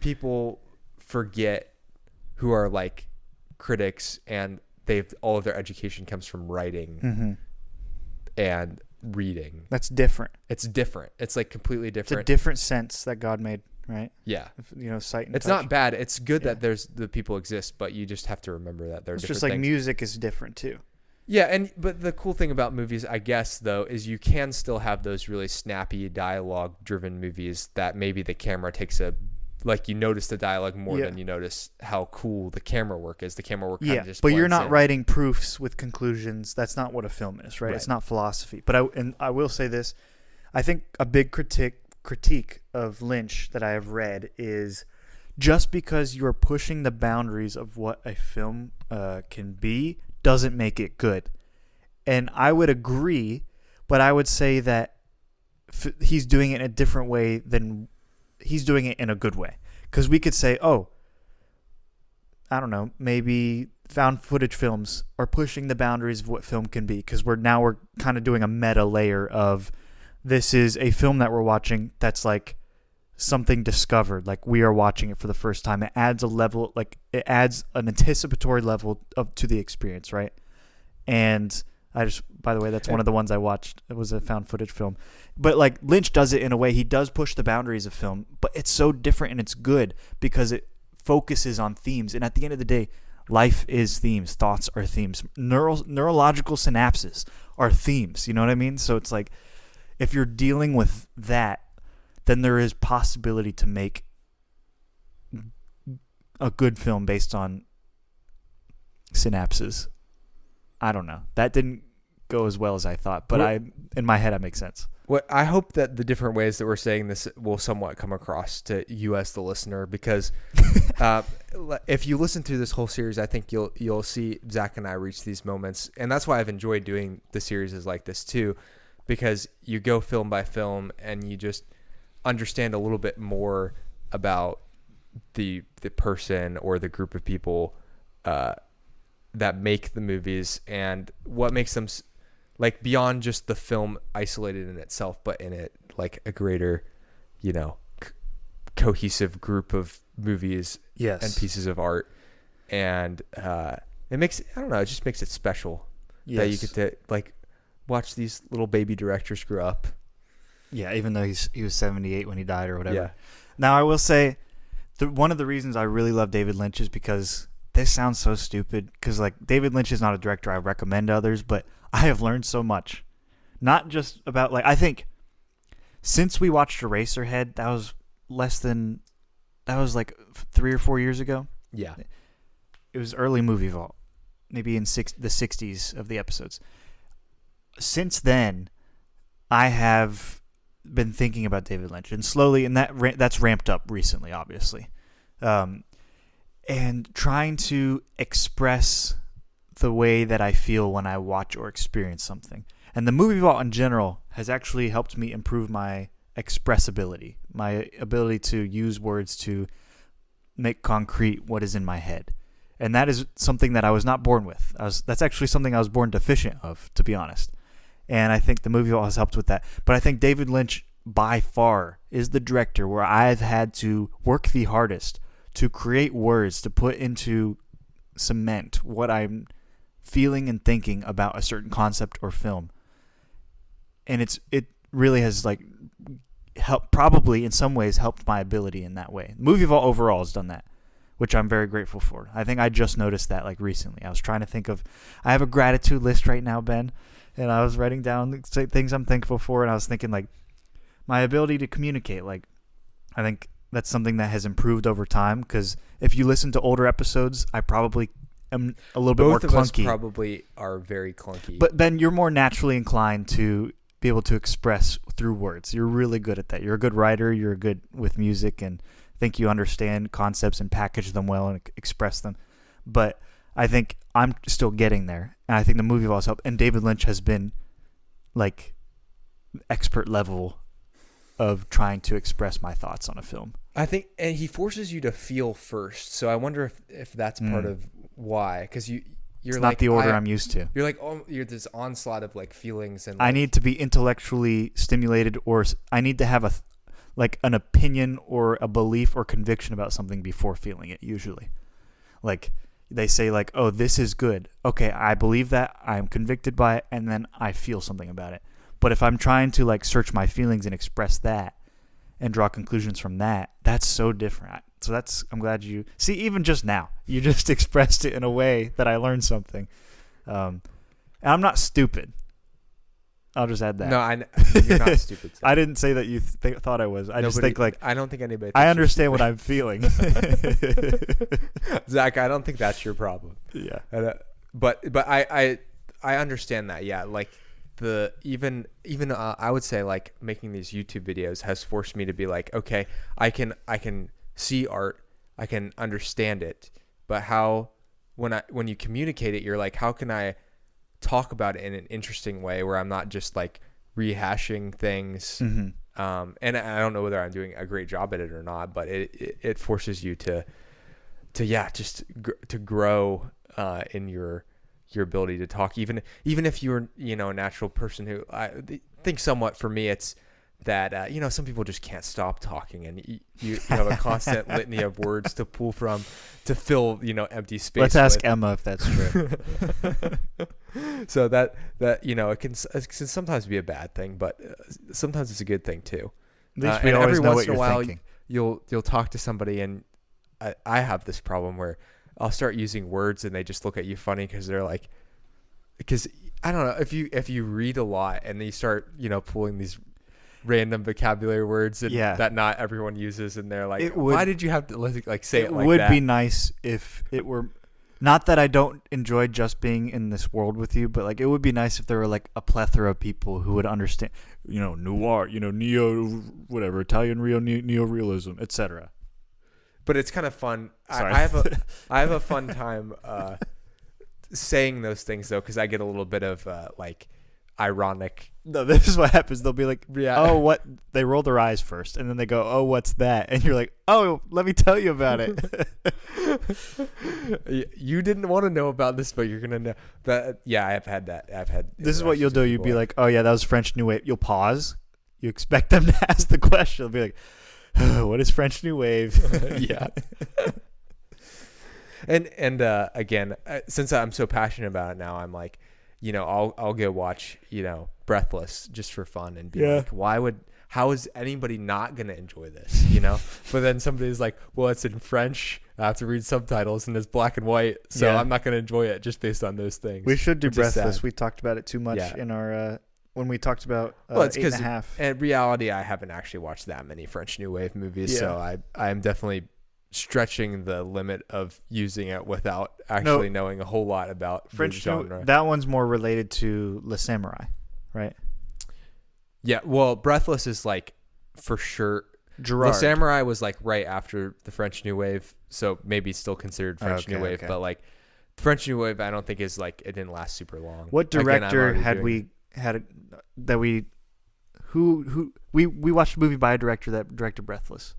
B: people forget who are like critics, and all of their education comes from writing and reading.
A: That's different.
B: It's different. It's like completely different.
A: It's a different sense that God made, right?
B: Yeah.
A: You know, sight and
B: it's
A: touch.
B: not bad. It's good that the people exist, but you just have to remember that
A: it's just like
B: things.
A: Music is different too.
B: Yeah, but the cool thing about movies, I guess, though, is you can still have those really snappy dialogue-driven movies that maybe the camera takes like you notice the dialogue more than you notice how cool the camera work is. The camera work kind of just
A: but you're not
B: in.
A: writing proofs with conclusions. That's not what a film is, right? It's not philosophy. But I will say this. I think a big critique of Lynch that I have read is just because you are pushing the boundaries of what a film can be doesn't make it good. And I would agree, but I would say that he's doing it in a different way than he's doing it in a good way. Because we could say, oh, I don't know, maybe found footage films are pushing the boundaries of what film can be, because we're kind of doing a meta layer of this is a film that we're watching that's like something discovered, like we are watching it for the first time. It adds a level, like it adds an anticipatory level to the experience, right? And by the way, that's one of the ones I watched. It was a found footage film. But like Lynch does it in a way, he does push the boundaries of film, but it's so different and it's good because it focuses on themes. And at the end of the day, life is themes. Thoughts are themes. Neurological synapses are themes. You know what I mean? So it's like, if you're dealing with that, then there is possibility to make a good film based on synapses. I don't know. That didn't go as well as I thought, but in my head, it makes sense.
B: Well, I hope that the different ways that we're saying this will somewhat come across to you as the listener, because if you listen to this whole series, I think you'll see Zach and I reach these moments, and that's why I've enjoyed doing the series like this too, because you go film by film and you just understand a little bit more about the person or the group of people that make the movies and what makes them like beyond just the film isolated in itself, but in it like a greater, you know, cohesive group of movies and pieces of art. And it makes, I don't know, it just makes it special that you get to like watch these little baby directors grow up.
A: Yeah, even though he was 78 when he died or whatever.
B: Yeah.
A: Now, I will say, one of the reasons I really love David Lynch is because this sounds so stupid. Because like David Lynch is not a director I recommend to others, but I have learned so much. Not just about like, I think since we watched Eraserhead, that was like 3 or 4 years ago.
B: Yeah.
A: It was early Movie Vault, maybe in the 60s of the episodes. Since then, I have been thinking about David Lynch, and slowly, and that's ramped up recently, obviously, and trying to express the way that I feel when I watch or experience something. And the Movie Vault in general has actually helped me improve my expressibility, my ability to use words to make concrete what is in my head. And that is something that I was not born with. That's actually something I was born deficient of, to be honest. And I think the Movie Vault has helped with that. But I think David Lynch, by far, is the director where I've had to work the hardest to create words, to put into cement what I'm feeling and thinking about a certain concept or film. And it really has like probably in some ways helped my ability in that way. Movie Vault overall has done that, which I'm very grateful for. I think I just noticed that like recently. I was trying to think of, I have a gratitude list right now, Ben, and I was writing down things I'm thankful for, and I was thinking like my ability to communicate. Like I think that's something that has improved over time, because if you listen to older episodes, I probably am a little bit more clunky.
B: Both of us probably are very clunky.
A: But Ben, you're more naturally inclined to be able to express through words. You're really good at that. You're a good writer. You're good with music, and I think you understand concepts and package them well and express them. But I think I'm still getting there, and I think the Movie Vault has helped. And David Lynch has been like expert level of trying to express my thoughts on a film.
B: I think, and he forces you to feel first. So I wonder if that's part of why, because you're
A: it's
B: like,
A: not the order I'm used to.
B: You're like, oh, you're this onslaught of like feelings, and
A: I need to be intellectually stimulated, or I need to have an opinion or a belief or conviction about something before feeling it. Usually, like they say, like, oh, this is good. Okay, I believe that. I'm convicted by it, and then I feel something about it. But if I'm trying to like search my feelings and express that and draw conclusions from that, that's so different. So I'm glad you see, even just now, you just expressed it in a way that I learned something. And I'm not stupid. I'll just add that.
B: No, you're not stupid.
A: I didn't say that you thought I was. I just think like,
B: I don't think anybody.
A: I understand what I'm feeling.
B: Zach, I don't think that's your problem.
A: Yeah.
B: But I understand that. Yeah. Like even I would say like making these YouTube videos has forced me to be like, okay, I can see art, I can understand it, but when you communicate it, you're like, how can I talk about it in an interesting way where I'm not just like rehashing things. And I don't know whether I'm doing a great job at it or not, but it forces you to grow in your ability to talk, even if you're a natural person who I think somewhat. For me, it's that some people just can't stop talking, and you have a constant litany of words to pull from to fill empty space.
A: Let's ask Emma if that's true.
B: So that it can sometimes be a bad thing, but sometimes it's a good thing too.
A: At least we always know what you're thinking.
B: You'll talk to somebody, and I have this problem where I'll start using words and they just look at you funny because they're like, because I don't know, if you read a lot and then you start pulling these random vocabulary words that not everyone uses, and they're like, why did you have to like say it like that?
A: It would be nice if it were, not that I don't enjoy just being in this world with you, but like it would be nice if there were like a plethora of people who would understand, noir, neo, whatever, Italian neo-realism, etc.
B: But it's kind of fun.
A: Sorry.
B: I have a fun time saying those things though, because I get a little bit of like ironic.
A: No, this is what happens. They'll be like,
B: yeah.
A: Oh, what? They roll their eyes first, and then they go, oh, what's that? And you're like, oh, let me tell you about it.
B: You didn't want to know about this, but you're gonna know. But yeah, I've had that.
A: This is what you'll do. You'll be like, oh yeah, that was French New Wave. You'll pause. You expect them to ask the question. They'll be like, what is French New Wave?
B: Yeah. And again, since I'm so passionate about it now, I'm like, I'll go watch, Breathless just for fun and be like, how is anybody not going to enjoy this? But then somebody's like, well, it's in French. I have to read subtitles and it's black and white. So I'm not going to enjoy it just based on those things.
A: We should do Breathless. We talked about it too much in our, when we talked about
B: it's
A: 8.5.
B: In reality, I haven't actually watched that many French New Wave movies. So I am definitely stretching the limit of using it without actually knowing a whole lot about French genre.
A: That one's more related to Le Samurai, right?
B: Yeah, well, Breathless is like for sure.
A: Gerard.
B: Le Samurai was like right after the French New Wave, so maybe still considered French New Wave, but like French New Wave, I don't think is like, it didn't last super long.
A: What director we watched a movie by a director that directed Breathless?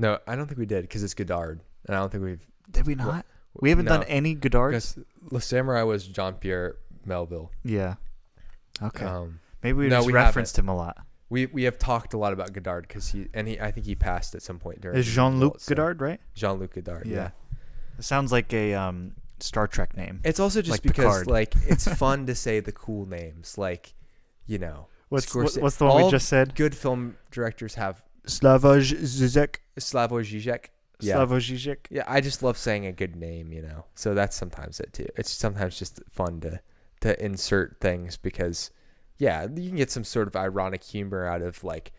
B: No, I don't think we did, because it's Godard, and I don't think we've.
A: Did we not? We haven't done any Godard.
B: Because Le Samurai was Jean-Pierre Melville.
A: Yeah. Okay. Maybe we referenced him a lot.
B: We have talked a lot about Godard because I think he passed at some point during.
A: Is Jean-Luc Godard, right?
B: Jean-Luc Godard. Yeah.
A: It sounds like a Star Trek name.
B: It's also just like because Picard. Like it's fun to say the cool names, like
A: what's the one we just said?
B: Good film directors have
A: Slavoj Žižek.
B: Yeah, I just love saying a good name, So that's sometimes it too. It's sometimes just fun to insert things because, you can get some sort of ironic humor out of like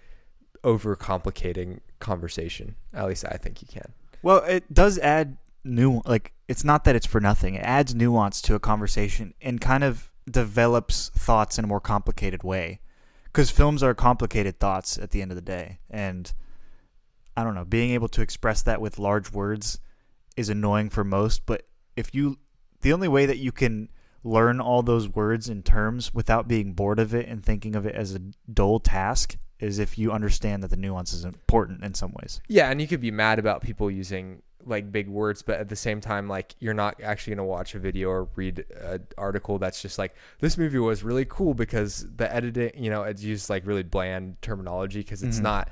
B: overcomplicating conversation. At least I think you can.
A: Well, it does add it's not that it's for nothing. It adds nuance to a conversation and kind of develops thoughts in a more complicated way. Because films are complicated thoughts at the end of the day. And I don't know, being able to express that with large words is annoying for most. But the only way that you can learn all those words and terms without being bored of it and thinking of it as a dull task is if you understand that the nuance is important in some ways.
B: Yeah, and you could be mad about people using like big words, but at the same time, like you're not actually going to watch a video or read an article that's just like, this movie was really cool because the editing, it's used like really bland terminology because it's not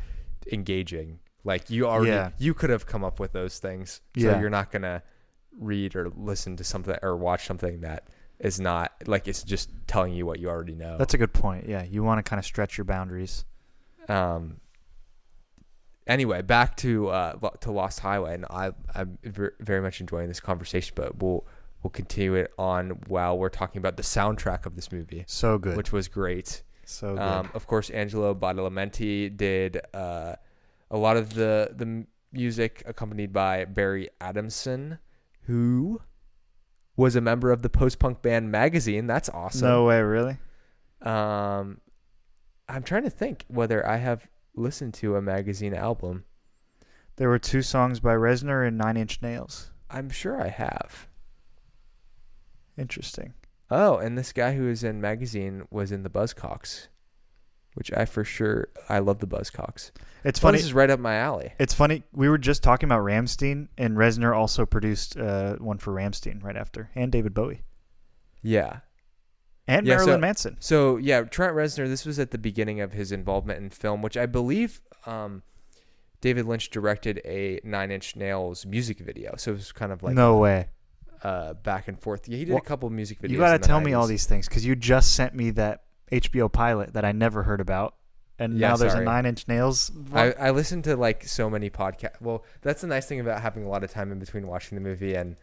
B: engaging. Like you could have come up with those things. So you're not going to read or listen to something or watch something that is not like, it's just telling you what you already know.
A: That's a good point. Yeah. You want to kind of stretch your boundaries.
B: Anyway, back to Lost Highway, and I'm very much enjoying this conversation, but we'll continue it on while we're talking about the soundtrack of this movie.
A: So good.
B: Which was great.
A: So good.
B: Of course, Angelo Badalamenti did a lot of the music, accompanied by Barry Adamson, who was a member of the post-punk band Magazine. That's awesome.
A: No way, really?
B: I'm trying to think whether I have listened to a Magazine album.
A: There were 2 songs by Reznor and 9 Inch Nails.
B: I'm sure I have.
A: Interesting.
B: Oh, and this guy who is in Magazine was in the Buzzcocks, which I love the Buzzcocks.
A: It's funny.
B: This is right up my alley.
A: It's funny. We were just talking about Rammstein, and Reznor also produced one for Rammstein right after, and David Bowie.
B: Yeah.
A: And Marilyn Manson.
B: So, yeah, Trent Reznor, this was at the beginning of his involvement in film, which I believe David Lynch directed a 9 Inch Nails music video. So it was kind of like...
A: No way.
B: Back and forth. Yeah, he did a couple of music videos.
A: You got to tell me all these things, because you just sent me that HBO pilot that I never heard about. And now there's a 9 Inch Nails.
B: I listened to like so many podcasts. Well, that's the nice thing about having a lot of time in between watching the movie and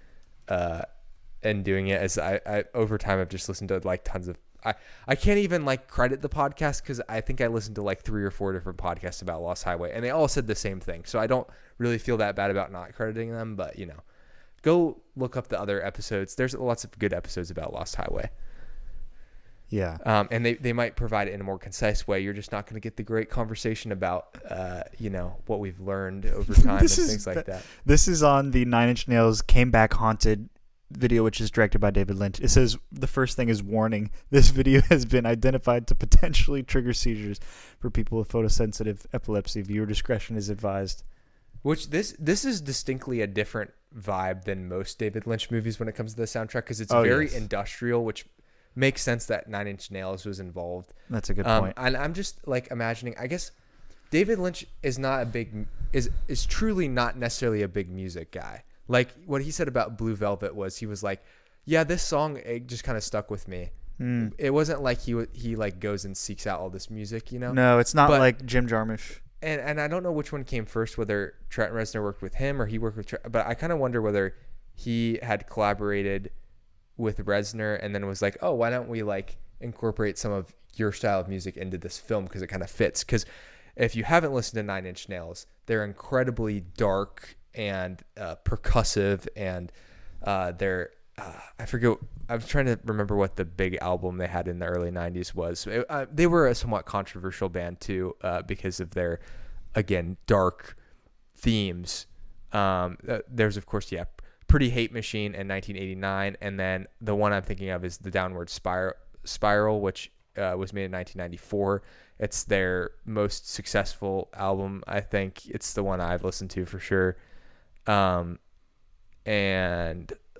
B: doing it, is I over time I've just listened to like tons of I can't even like credit the podcast because I think I listened to like 3 or 4 different podcasts about Lost Highway, and they all said the same thing. So I don't really feel that bad about not crediting them, but go look up the other episodes. There's lots of good episodes about Lost Highway.
A: Yeah.
B: And they might provide it in a more concise way. You're just not going to get the great conversation about, what we've learned over time and things like that.
A: This is on the 9 Inch Nails Came Back Haunted video, which is directed by David Lynch. It says the first thing is warning. This video has been identified to potentially trigger seizures for people with photosensitive epilepsy. Viewer discretion is advised.
B: Which this is distinctly a different vibe than most David Lynch movies when it comes to the soundtrack, because it's very industrial, which makes sense that 9 Inch Nails was involved.
A: That's a good point.
B: And I'm just like imagining, I guess David Lynch is is truly not necessarily a big music guy. Like what he said about Blue Velvet was, he was like, yeah, this song, it just kind of stuck with me. It wasn't like he like goes and seeks out all this music,
A: No, it's not like Jim Jarmusch.
B: And I don't know which one came first, whether Trent Reznor worked with him or he worked with but I kind of wonder whether he had collaborated with Reznor and then was like, oh, why don't we like incorporate some of your style of music into this film because it kind of fits. Because if you haven't listened to 9 Inch Nails, they're incredibly dark and percussive, and they're I forget. I was trying to remember what the big album they had in the early 90s was. They were a somewhat controversial band too, because of their, again, dark themes. There's of course, Pretty Hate Machine in 1989, and then the one I'm thinking of is The Downward Spiral, which was made in 1994. It's their most successful album, I think. It's the one I've listened to for sure. And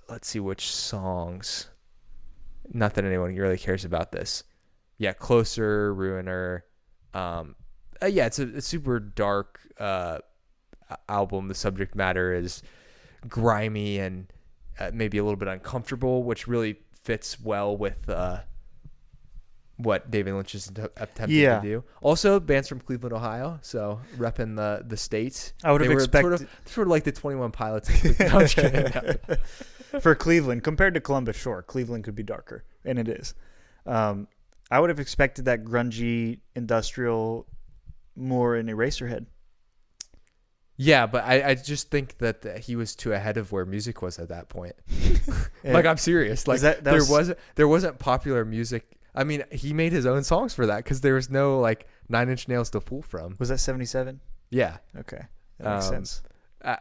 B: let's see which songs. Not that anyone really cares about this. Yeah, Closer, Ruiner. It's a super dark album. The subject matter is grimy and maybe a little bit uncomfortable, which really fits well with what David Lynch is attempting to do. Also, bands from Cleveland, Ohio, so repping the states.
A: I would have expected
B: sort of like the 21 Pilots of Cleveland.
A: For Cleveland, compared to Columbus, sure, Cleveland could be darker, and it is. I would have expected that grungy, industrial, more in Eraserhead.
B: Yeah, but I just think that he was too ahead of where music was at that point. Like, I'm serious. Like, there wasn't popular music. I mean, he made his own songs for that because there was no like 9 Inch Nails to pull from.
A: Was that 77?
B: Yeah.
A: Okay, that makes sense.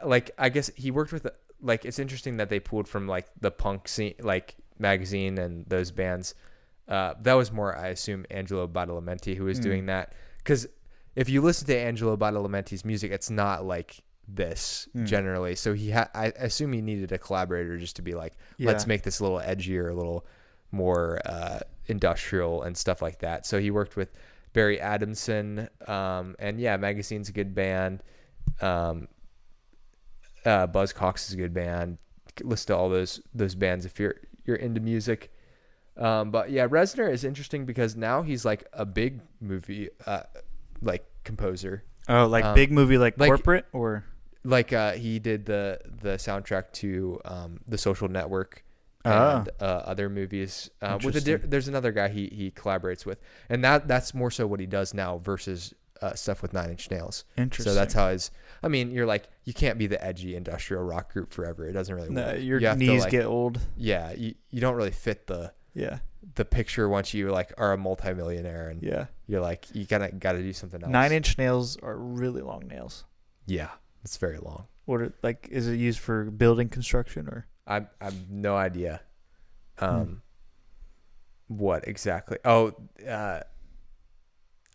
B: Like, I guess he worked with like, it's interesting that they pulled from like the punk scene, like Magazine and those bands. That was more, I assume, Angelo Badalamenti who was doing that, because if you listen to Angelo Badalamenti's music, it's not like this generally. So I assume he needed a collaborator just to be like, let's make this a little edgier, a little more industrial and stuff like that. So he worked with Barry Adamson, and Magazine's a good band. Buzzcocks is a good band. List to all those bands if you're into music. But yeah, Reznor is interesting because now he's like a big movie like composer.
A: Oh, like big movie, like corporate, or
B: like he did the soundtrack to The Social Network and other movies. There's another guy he collaborates with, and that's more so what he does now versus stuff with Nine Inch Nails.
A: Interesting.
B: So that's how you're like, you can't be the edgy industrial rock group forever. It doesn't really work.
A: Your knees get old.
B: Yeah, you don't really fit the picture once you like are a multimillionaire, and you're like, you gotta do something else.
A: 9 Inch Nails are really long nails.
B: Yeah, it's very long.
A: Is it used for building construction, or?
B: I've no idea. What exactly? Oh,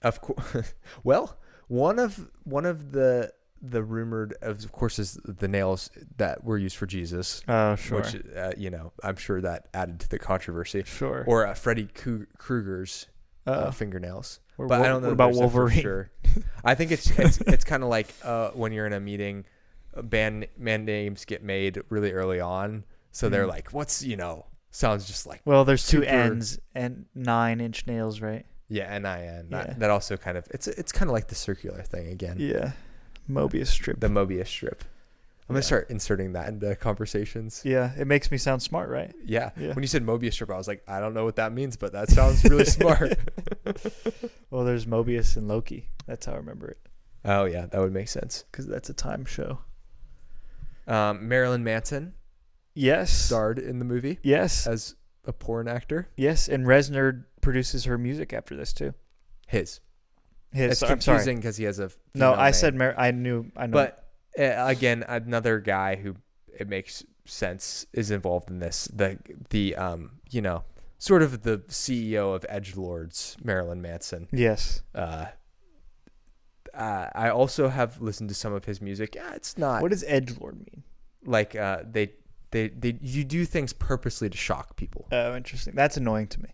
B: of course. Well, one of the rumored, of course, is the nails that were used for Jesus.
A: Oh, sure.
B: Which I'm sure that added to the controversy.
A: Sure.
B: Or Freddy Krueger's fingernails.
A: But I don't know about Wolverine. For sure.
B: I think it's kind of like when you're in a meeting, band names get made really early on, so they're like, what's sounds just like.
A: Well, there's two N's and 9 Inch Nails, right?
B: Yeah, NIN. That also kind of it's kind of like the circular thing again.
A: Yeah, Mobius strip.
B: The Mobius strip. I'm gonna start inserting that into conversations.
A: Yeah, it makes me sound smart, right?
B: Yeah. When you said Mobius strip, I was like, I don't know what that means, but that sounds really smart.
A: Well, there's Mobius and Loki. That's how I remember it.
B: Oh yeah, that would make sense
A: because that's a time show.
B: Marilyn Manson. Yes. Starred in the movie.
A: Yes.
B: As a porn actor.
A: Yes, and Reznor produces her music after this too.
B: His. It's confusing because he has a.
A: No, I said I know.
B: But again, another guy who it makes sense is involved in this. The sort of the CEO of edgelords, Marilyn Manson.
A: Yes.
B: I also have listened to some of his music. It's not.
A: What does edgelord mean?
B: Like you do things purposely to shock people.
A: Oh, interesting. That's annoying to me.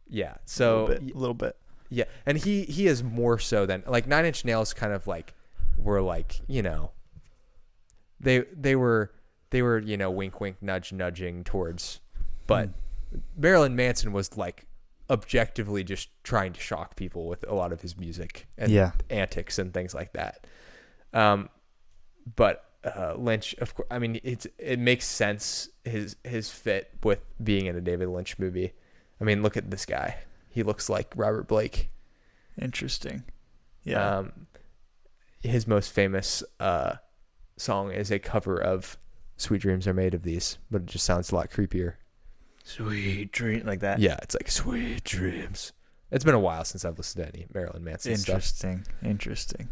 B: Yeah. So
A: a little bit.
B: Yeah, and he is more so than like 9 Inch Nails. Kind of like were like they were wink wink nudge nudging towards, but Marilyn Manson was like objectively just trying to shock people with a lot of his music and antics and things like that. But Lynch, of course, I mean it makes sense his fit with being in a David Lynch movie. I mean, look at this guy. He looks like Robert Blake.
A: Interesting. Yeah.
B: His most famous song is a cover of "Sweet Dreams Are Made of These," but it just sounds a lot creepier.
A: Sweet dream, like that.
B: Yeah, it's like "Sweet Dreams." It's been a while since I've listened to any Marilyn Manson stuff.
A: Interesting.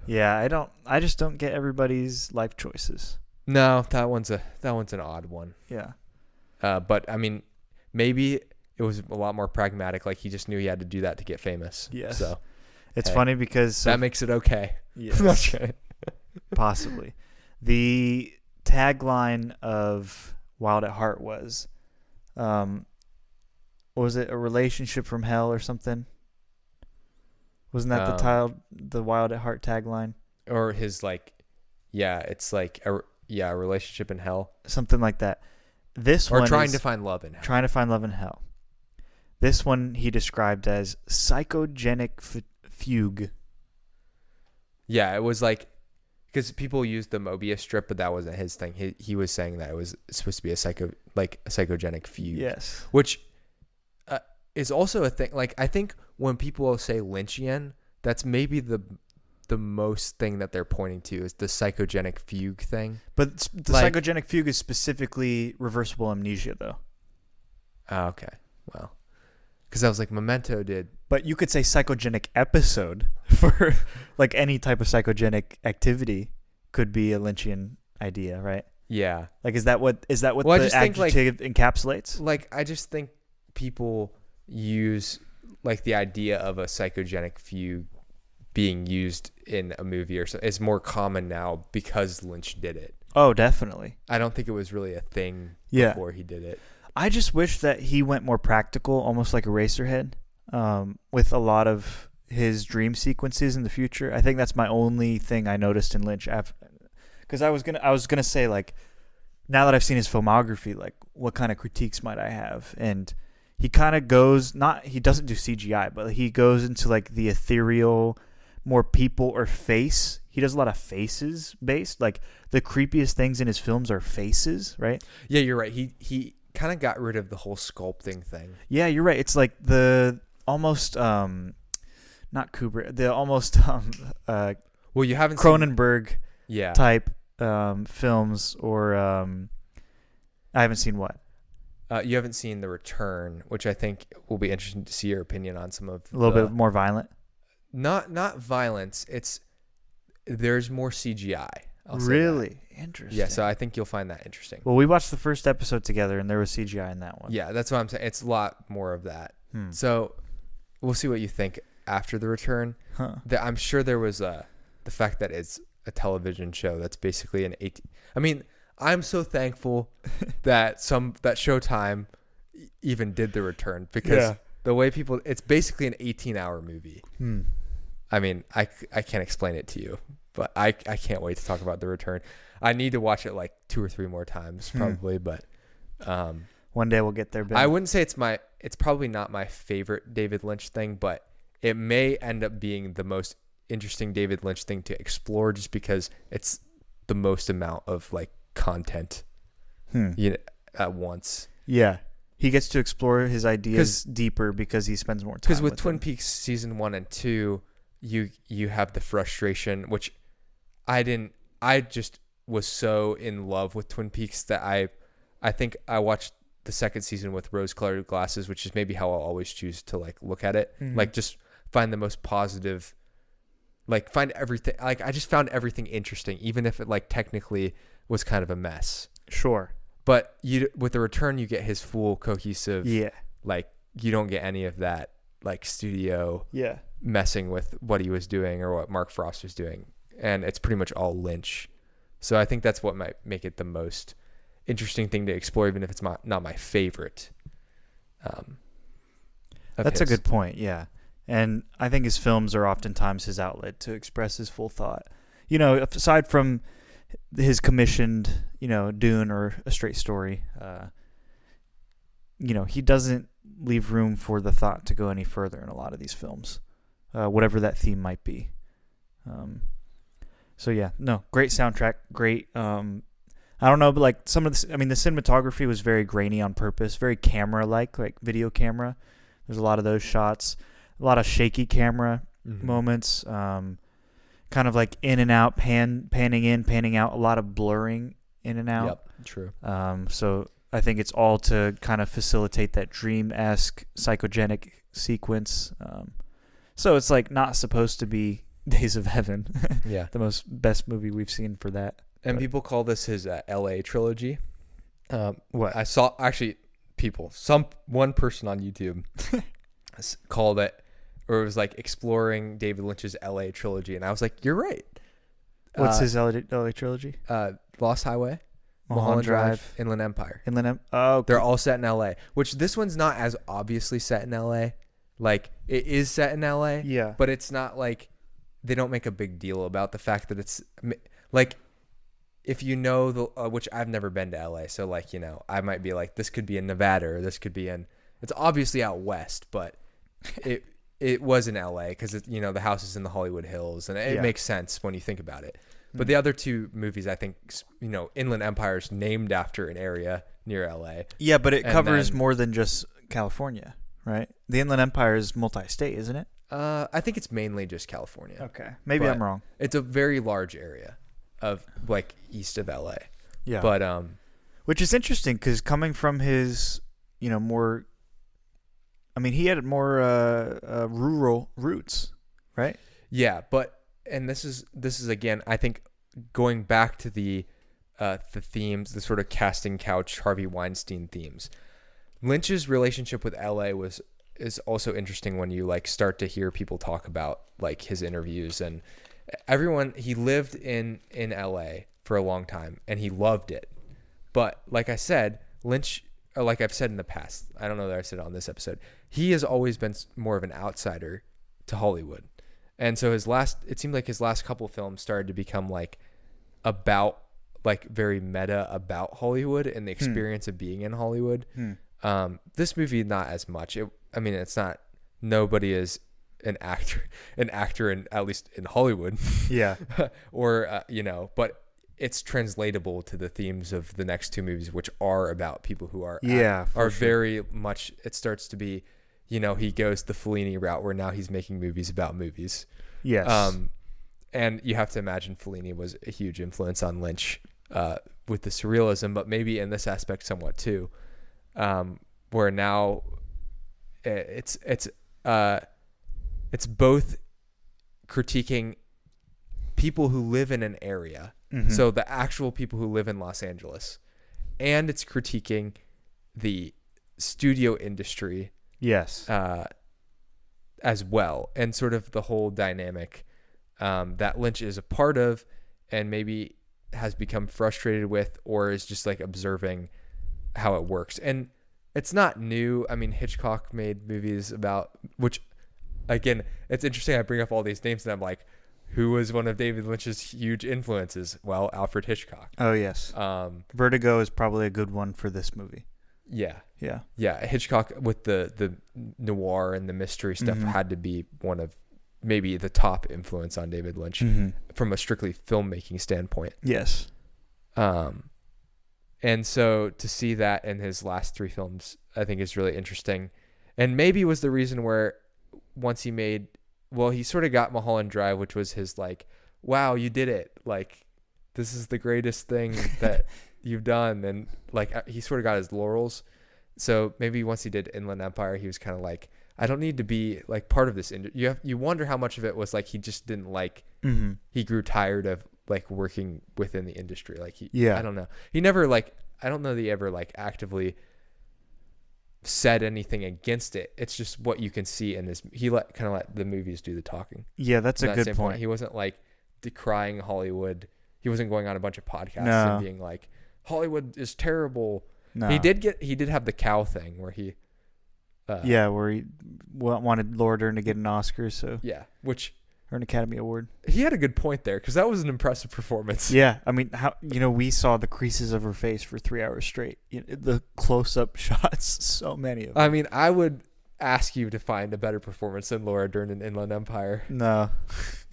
A: Yeah, I just don't get everybody's life choices.
B: No, that one's an odd one.
A: Yeah.
B: But I mean, maybe it was a lot more pragmatic. Like he just knew he had to do that to get famous.
A: Yes.
B: So
A: it's funny because
B: that makes it okay.
A: Yes. Possibly. The tagline of Wild at Heart was it a relationship from hell or something? Wasn't that the Wild at Heart tagline?
B: Or his it's like a relationship in hell.
A: Something like that. This one
B: trying to find love in hell.
A: Trying to find love in hell. This one he described as psychogenic fugue.
B: Yeah, it was like because people used the Mobius strip, but that wasn't his thing. He was saying that it was supposed to be a psychogenic fugue.
A: Yes,
B: which is also a thing. Like I think when people say Lynchian, that's maybe the most thing that they're pointing to is the psychogenic fugue thing.
A: But the psychogenic fugue is specifically reversible amnesia, though.
B: Oh, okay. Well, because I was like, Memento did.
A: But you could say psychogenic episode for like any type of psychogenic activity could be a Lynchian idea, right?
B: Yeah.
A: Like, is that what the adjective encapsulates?
B: Like, I just think people use like the idea of a psychogenic fugue being used in a movie or so. It's more common now because Lynch did it.
A: Oh, definitely.
B: I don't think it was really a thing before he did it.
A: I just wish that he went more practical, almost like Eraserhead, with a lot of his dream sequences in the future. I think that's my only thing I noticed in Lynch. Because I was gonna say, like, now that I've seen his filmography, like, what kind of critiques might I have? And he kind of goes, he doesn't do CGI, but he goes into like the ethereal, more people or face. He does a lot of faces based. Like, the creepiest things in his films are faces, right?
B: Yeah, you're right. He kind of got rid of the whole sculpting thing.
A: Yeah, you're right. It's like the almost not Kubrick, the almost
B: well, you haven't
A: Cronenberg
B: seen,
A: type films, or I haven't seen what?
B: You haven't seen The Return, which I think will be interesting to see your opinion on some of.
A: A little bit more violent.
B: Not violence. There's more CGI.
A: Really? Interesting.
B: Yeah, so I think you'll find that interesting.
A: Well, we watched the first episode together, and there was CGI in that one.
B: Yeah, that's what I'm saying. It's a lot more of that. So we'll see what you think after The Return.
A: Huh.
B: I'm sure there was the fact that it's a television show that's basically an 18. I mean, I'm so thankful that Showtime even did The Return, because the way it's basically an 18-hour movie. I mean, I can't explain it to you, but I can't wait to talk about The Return. I need to watch it like 2 or 3 more times probably, but
A: one day we'll get there, Ben.
B: I wouldn't say it's probably not my favorite David Lynch thing, but it may end up being the most interesting David Lynch thing to explore, just because it's the most amount of like content at once.
A: Yeah. He gets to explore his ideas deeper because he spends more time.
B: Because with Twin Peaks season 1 and 2, you have the frustration, which I just was so in love with Twin Peaks that I think I watched the second season with rose-colored glasses, which is maybe how I'll always choose to like look at it. Like, just find the most positive, like find everything. Like, I just found everything interesting, even if it like technically was kind of a mess.
A: Sure.
B: But with The Return, you get his full cohesive. Yeah. Like, you don't get any of that like studio.
A: Yeah.
B: Messing with what he was doing or what Mark Frost was doing, and it's pretty much all Lynch. So I think that's what might make it the most interesting thing to explore, even if it's not my favorite.
A: That's a good point. Yeah, and I think his films are oftentimes his outlet to express his full thought. You know, aside from his commissioned, Dune or A Straight Story, he doesn't leave room for the thought to go any further in a lot of these films, whatever that theme might be. So yeah, no, great soundtrack, great. I don't know, but like some of the cinematography was very grainy on purpose, very camera-like, like video camera. There's a lot of those shots, a lot of shaky camera moments, kind of like in and out, panning in, panning out, a lot of blurring in and out.
B: Yep, true.
A: So I think it's all to kind of facilitate that dream-esque psychogenic sequence. So it's like not supposed to be Days of Heaven.
B: Yeah.
A: The best movie we've seen for that.
B: And people call this his LA trilogy.
A: What?
B: I saw, actually, one person on YouTube called it, or it was like exploring David Lynch's LA trilogy. And I was like, you're right.
A: What's his LA trilogy?
B: Lost Highway, Mulholland Drive, Inland Empire.
A: Okay.
B: They're all set in LA, which this one's not as obviously set in LA. Like, it is set in LA.
A: Yeah.
B: But it's not like, they don't make a big deal about the fact that it's like, if you know which I've never been to LA, so like, I might be like, this could be in Nevada, or this could be it's obviously out west, but it was in LA because the house is in the Hollywood Hills, and it makes sense when you think about it. But the other two movies, I think, Inland Empire is named after an area near LA.
A: Yeah, but it covers more than just California, right? The Inland Empire is multi-state, isn't it?
B: I think it's mainly just California.
A: Okay, maybe I'm wrong.
B: It's a very large area of like east of LA.
A: Yeah,
B: but
A: which is interesting because coming from his, more. I mean, he had more rural roots, right?
B: Yeah, and this is again, I think, going back to the themes, the sort of casting couch Harvey Weinstein themes. Lynch's relationship with LA was is also interesting when you like start to hear people talk about like his interviews and everyone. He lived in LA for a long time and he loved it. But like I said, Lynch, like I've said in the past, I don't know that I said it on this episode, he has always been more of an outsider to Hollywood. And so it seemed like his last couple films started to become like about like very meta about Hollywood and the experience of being in Hollywood. This movie, not as much. It's not, nobody is an actor in, at least in Hollywood.
A: Yeah.
B: Or, but it's translatable to the themes of the next two movies, which are about people who are very much, it starts to be, he goes the Fellini route where now he's making movies about movies.
A: Yes.
B: And you have to imagine Fellini was a huge influence on Lynch with the surrealism, but maybe in this aspect somewhat too, where now it's both critiquing people who live in an area, so the actual people who live in Los Angeles, and it's critiquing the studio industry,
A: yes,
B: as well, and sort of the whole dynamic that Lynch is a part of and maybe has become frustrated with, or is just like observing how it works. And it's not new. I mean, Hitchcock made movies about, which again, it's interesting. I bring up all these names and I'm like, who was one of David Lynch's huge influences? Well, Alfred Hitchcock.
A: Oh yes. Vertigo is probably a good one for this movie.
B: Yeah.
A: Yeah.
B: Hitchcock with the noir and the mystery stuff had to be one of maybe the top influence on David Lynch from a strictly filmmaking standpoint.
A: Yes.
B: And so to see that in his last three films, I think is really interesting. And maybe was the reason where once he made, well, he sort of got Mulholland Drive, which was his like, wow, you did it. Like, this is the greatest thing that you've done. And like, he sort of got his laurels. So maybe once he did Inland Empire, he was kind of like, I don't need to be like part of this industry. You wonder how much of it was like he just didn't like. He grew tired of like working within the industry. Like I don't know. He never like, I don't know that he ever like actively said anything against it. It's just what you can see in his. He let the movies do the talking.
A: Yeah, that's a good point.
B: He wasn't like decrying Hollywood. He wasn't going on a bunch of podcasts and being like, Hollywood is terrible. No. He did have the cow thing where he.
A: Where he wanted Laura Dern to get an Oscar, or an Academy Award.
B: He had a good point there because that was an impressive performance.
A: Yeah, I mean, we saw the creases of her face for 3 hours straight. The close-up shots, so many of them.
B: I mean, I would ask you to find a better performance than Laura Dern in Inland Empire.
A: No,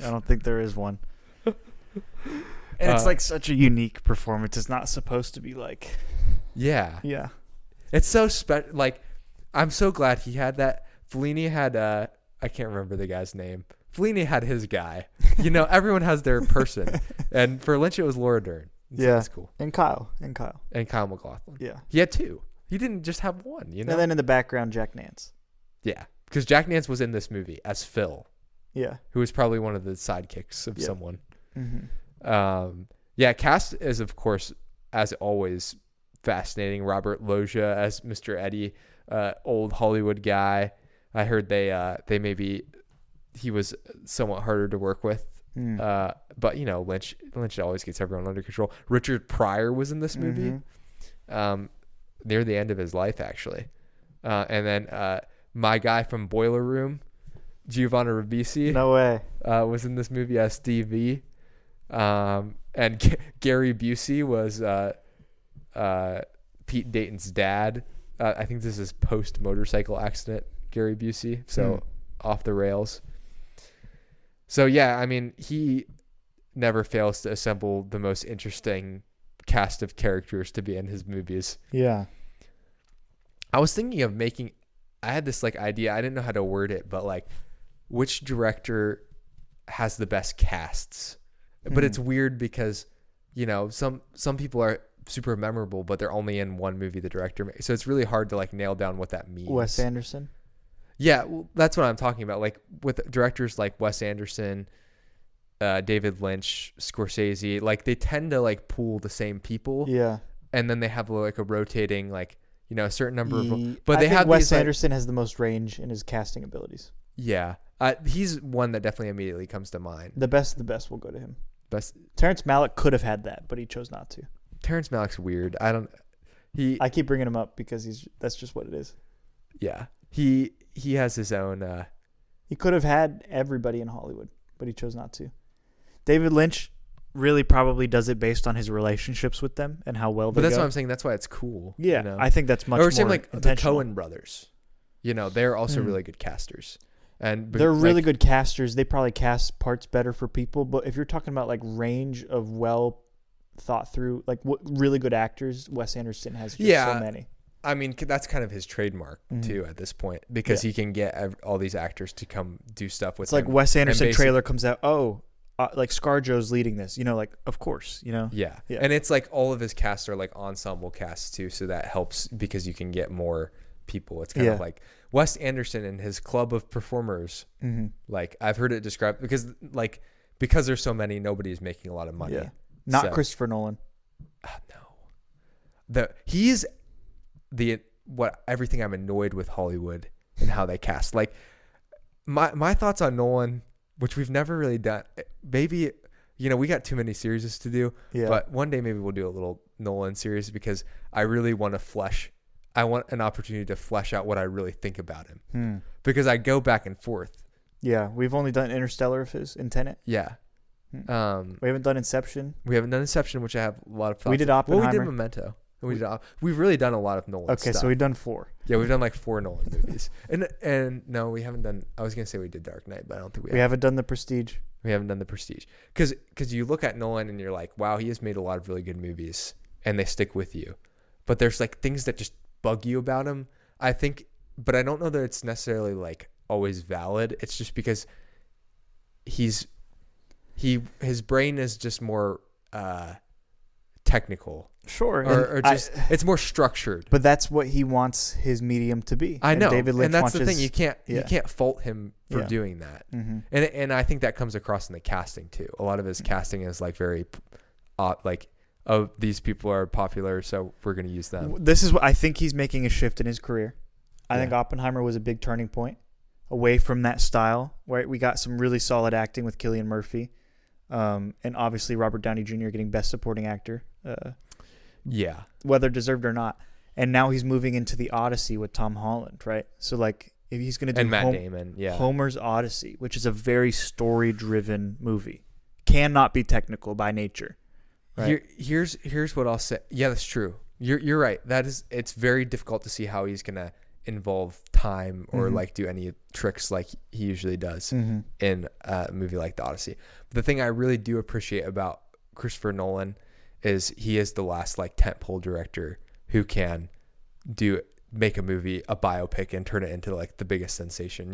A: I don't think there is one. And it's like such a unique performance. It's not supposed to be like.
B: Yeah.
A: Yeah.
B: It's so special. Like, I'm so glad he had that. Fellini had I can't remember the guy's name. Fellini had his guy. Everyone has their person. And for Lynch, it was Laura Dern. So that's cool.
A: And Kyle
B: MacLachlan.
A: Yeah.
B: He had two. He didn't just have one,
A: And then in the background, Jack Nance.
B: Yeah. Because Jack Nance was in this movie as Phil.
A: Yeah.
B: Who was probably one of the sidekicks of someone. Cast is, of course, as always, fascinating. Robert Loggia as Mr. Eddie. Old Hollywood guy. I heard they maybe he was somewhat harder to work with. But Lynch always gets everyone under control. Richard Pryor was in this movie near the end of his life, actually. And then my guy from Boiler Room, Giovanni Ribisi,
A: no way,
B: was in this movie as Steve V. And Gary Busey was Pete Dayton's dad. I think this is post motorcycle accident, Gary Busey. So off the rails. So yeah, I mean, he never fails to assemble the most interesting cast of characters to be in his movies.
A: Yeah.
B: I was thinking of I had this like idea. I didn't know how to word it, but like, which director has the best casts? But it's weird because, some people are super memorable, but they're only in one movie the director made. So it's really hard to like nail down what that means.
A: Wes Anderson?
B: Yeah, well, that's what I'm talking about. Like with directors like Wes Anderson, David Lynch, Scorsese, like they tend to like pool the same people.
A: Yeah.
B: And then they have like a rotating like a certain number of.
A: But I think Wes Anderson has the most range in his casting abilities.
B: Yeah, he's one that definitely immediately comes to mind.
A: The best of the best will go to him.
B: Best.
A: Terrence Malick could have had that, but he chose not to.
B: Terrence Malick's weird.
A: I keep bringing him up because that's just what it is.
B: Yeah, he has his own.
A: He could have had everybody in Hollywood, but he chose not to. David Lynch really probably does it based on his relationships with them and how well they go.
B: But that's what I'm saying. That's why it's cool.
A: Yeah, I think that's much more intentional. Or same like
B: the Coen brothers. They're also really good casters. And
A: they're really good casters. They probably cast parts better for people. But if you're talking about like range of well thought through, like what really good actors, Wes Anderson has just so many.
B: I mean, that's kind of his trademark too at this point, because he can get all these actors to come do stuff with him.
A: It's like Wes Anderson trailer comes out. Like ScarJo's leading this, like, of course,
B: Yeah. And it's like all of his casts are like ensemble casts too. So that helps because you can get more people. It's kind of like Wes Anderson and his club of performers. Mm-hmm. Like I've heard it described because there's so many, nobody's making a lot of money.
A: Yeah. Not Christopher Nolan.
B: No. He's everything I'm annoyed with Hollywood and how they cast. Like my thoughts on Nolan, which we've never really done. Maybe, we got too many series to do, but one day maybe we'll do a little Nolan series because I really want I want an opportunity to flesh out what I really think about him because I go back and forth.
A: Yeah. We've only done Interstellar of his in Tenet.
B: Yeah.
A: We haven't done Inception.
B: We haven't done Inception, which I have a lot of thoughts.
A: We did Oppenheimer.
B: Well, we did Memento. We've really done a lot of Nolan stuff.
A: Okay, so we've done 4.
B: Yeah, we've done like 4 Nolan movies. And no, we haven't done. I was gonna say we did Dark Knight, but I don't think
A: we haven't done The Prestige.
B: We haven't done The Prestige because you look at Nolan and you're like, wow, he has made a lot of really good movies, and they stick with you. But there's like things that just bug you about him. I think, but I don't know that it's necessarily like always valid. It's just because his brain is just more technical.
A: Sure.
B: Or just it's more structured.
A: But that's what he wants his medium to be.
B: I know.
A: David Lynch
B: and that's the thing. You can't fault him for doing that.
A: Mm-hmm.
B: And I think that comes across in the casting too. A lot of his casting is like very these people are popular, so we're going to use them.
A: This is what I think he's making a shift in his career. I think Oppenheimer was a big turning point away from that style, where we got some really solid acting with Cillian Murphy. And obviously Robert Downey Jr. getting Best Supporting Actor. Whether deserved or not. And now he's moving into the Odyssey with Tom Holland, right? So like if he's going to do
B: and Matt Damon,
A: Homer's Odyssey, which is a very story-driven movie, cannot be technical by nature. Right?
B: Here's what I'll say. Yeah, that's true. You're right. It's very difficult to see how he's going to involve time or like do any tricks like he usually does in a movie like The Odyssey. But the thing I really do appreciate about Christopher Nolan is he is the last like tentpole director who can make a movie, a biopic, and turn it into like the biggest sensation.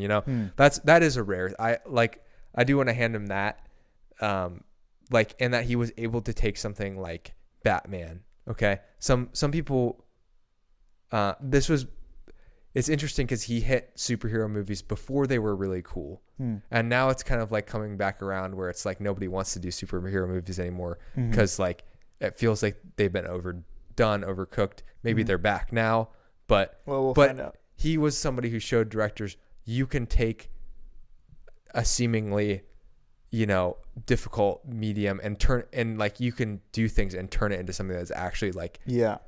B: That is a rare. I do want to hand him that, and that he was able to take something like Batman. Okay, some people. It's interesting because he hit superhero movies before they were really cool. And now it's kind of like coming back around where it's like nobody wants to do superhero movies anymore because like it feels like they've been overdone, overcooked. Maybe they're back now, but
A: we'll find out.
B: He was somebody who showed directors you can take a seemingly difficult medium and like you can do things and turn it into something that's actually like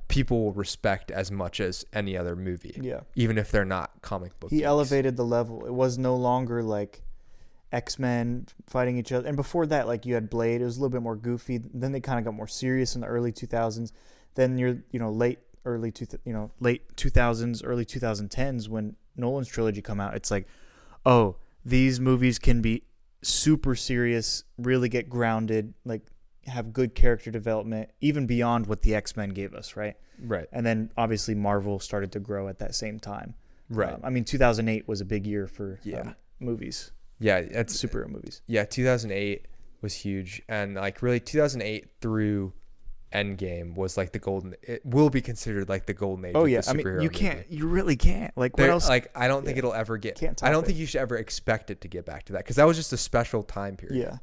B: people will respect as much as any other movie, even if they're not comic book geeks.
A: Elevated the level. It was no longer like X-Men fighting each other, and before that like you had Blade. It was a little bit more goofy. Then they kind of got more serious in the early 2000s. Then late 2000s, early 2010s when Nolan's trilogy come out. It's like, oh, these movies can be super serious, really get grounded, like have good character development, even beyond what the X-Men gave us, right?
B: Right.
A: And then obviously Marvel started to grow at that same time.
B: Right.
A: 2008 was a big year for movies.
B: Yeah, it's
A: superhero movies.
B: Yeah, 2008 was huge, and like really 2008 through Endgame was like it will be considered like the golden age.
A: Oh yeah, you really can't. Like what else?
B: Like I don't think it'll ever get. I don't think you should ever expect it to get back to that because that was just a special time period.
A: Yeah.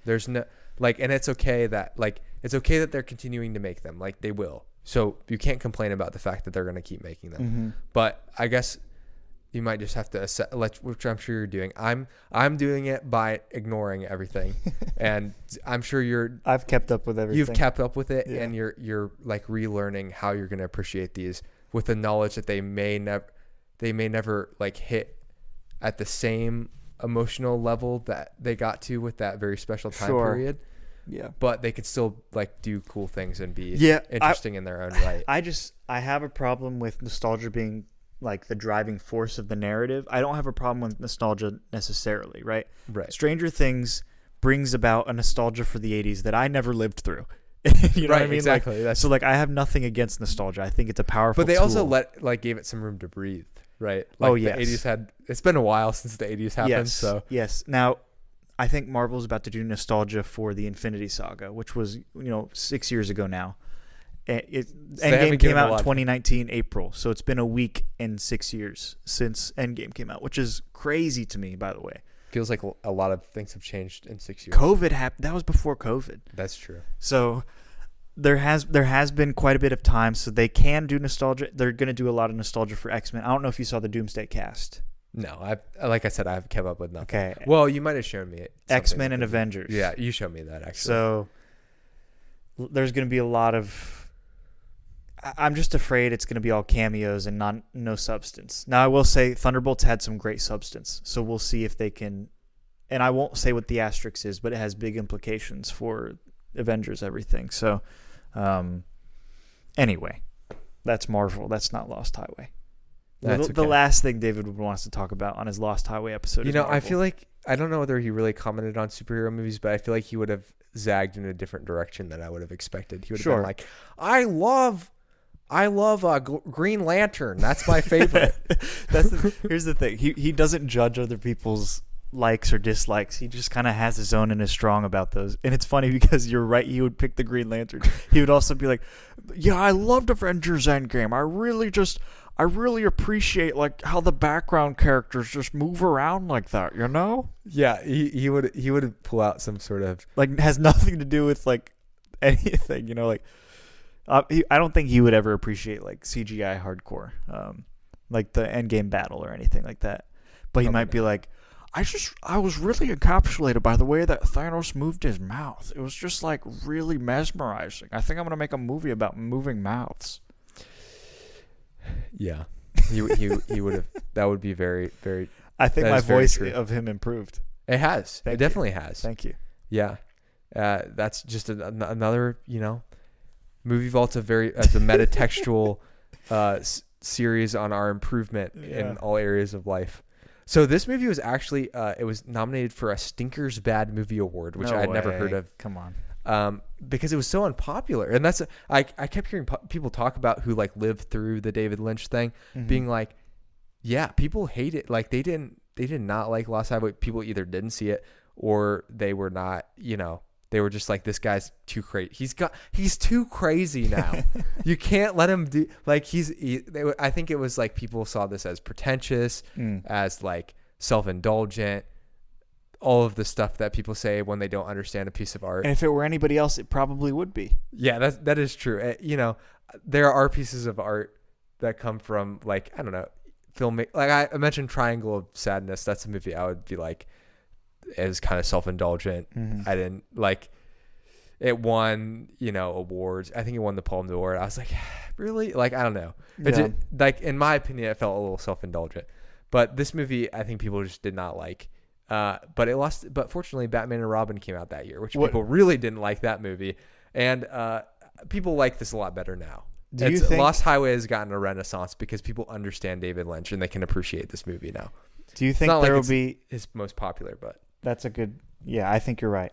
B: There's no and it's okay that they're continuing to make them. Like they will. So you can't complain about the fact that they're going to keep making them. Mm-hmm. But I guess you might just have to assess, which I'm sure you're doing. I'm doing it by ignoring everything, and I'm sure
A: I've kept up with everything.
B: You've kept up with it, and you're like relearning how you're going to appreciate these with the knowledge that they may never like hit at the same emotional level that they got to with that very special time period.
A: Yeah,
B: but they could still like do cool things and be interesting in their own right.
A: I have a problem with nostalgia being like the driving force of the narrative. I don't have a problem with nostalgia necessarily, right?
B: Right.
A: Stranger Things brings about a nostalgia for the 80s that I never lived through. You know what I mean?
B: Exactly.
A: Like, so like I have nothing against nostalgia. I think it's a powerful
B: But they
A: tool.
B: also gave it some room to breathe, right? Like
A: yes.
B: The 80s it's been a while since the 80s happened.
A: Yes.
B: So
A: yes. Now, I think Marvel's about to do nostalgia for the Infinity Saga, which was 6 years ago now. Endgame came out in 2019 April, so it's been a week and 6 years since Endgame came out, which is crazy to me, by the way.
B: Feels like a lot of things have changed in 6 years.
A: COVID happened. That was before COVID.
B: That's true.
A: So there has been quite a bit of time, so they can do nostalgia. They're going to do a lot of nostalgia for X-Men. I don't know if you saw the Doomsday cast.
B: No, like I said, I've kept up with nothing.
A: Okay.
B: Well, you might have shown me
A: X-Men and Avengers.
B: Yeah, you showed me that actually.
A: So there's going to be a lot of. I'm just afraid it's going to be all cameos and no substance. Now, I will say Thunderbolts had some great substance, so we'll see if they can. And I won't say what the asterisk is, but it has big implications for Avengers, everything. So, anyway, that's Marvel. That's not Lost Highway. The last thing David would want us to talk about on his Lost Highway episode is Marvel.
B: I feel like, I don't know whether he really commented on superhero movies, but I feel like he would have zagged in a different direction than I would have expected. He would have been like, I love Green Lantern. That's my favorite.
A: Here's the thing. He doesn't judge other people's likes or dislikes. He just kind of has his own and is strong about those. And it's funny because you're right. He would pick the Green Lantern. He would also be like, yeah, I loved Avengers Endgame. I really appreciate like how the background characters just move around like that, you know?
B: Yeah, he would pull out some sort of
A: like has nothing to do with like anything, like I don't think he would ever appreciate like CGI hardcore, like the Endgame battle or anything like that. But he might be like, I was really encapsulated by the way that Thanos moved his mouth. It was just like really mesmerizing. I think I'm gonna make a movie about moving mouths.
B: Yeah, he would have. That would be very, very.
A: I think my voice of him improved.
B: It has. It definitely has.
A: Thank you.
B: Yeah, that's just another. Movie Vault's a metatextual series on our improvement in all areas of life. So this movie was actually it was nominated for a Stinkers Bad Movie Award, which I had never heard of.
A: Come on.
B: Because it was so unpopular, and that's I kept hearing people talk about who like lived through the David Lynch thing, being like, yeah, people hate it. Like they did not like Lost Highway. People either didn't see it or they were not, they were just like, this guy's too crazy. He's too crazy now. You can't let him do like I think it was like people saw this as pretentious, as like self-indulgent. All of the stuff that people say when they don't understand a piece of art.
A: And if it were anybody else, it probably would be.
B: Yeah, that is true. There are pieces of art that come from like, I don't know, filmmaking. Like I mentioned Triangle of Sadness. That's a movie I would be like, it was kind of self-indulgent. I didn't like it won, awards. I think it won the Palme d'Or. I was like, really? Like, I don't know. Just, like, in my opinion, it felt a little self-indulgent. But this movie, I think people just did not like. But it lost. But fortunately, Batman and Robin came out that year, which people really didn't like that movie, and people like this a lot better now. Do you think Lost Highway has gotten a renaissance because people understand David Lynch and they can appreciate this movie now?
A: Do you think there will be
B: his most popular? But
A: that's a good. Yeah, I think you're right.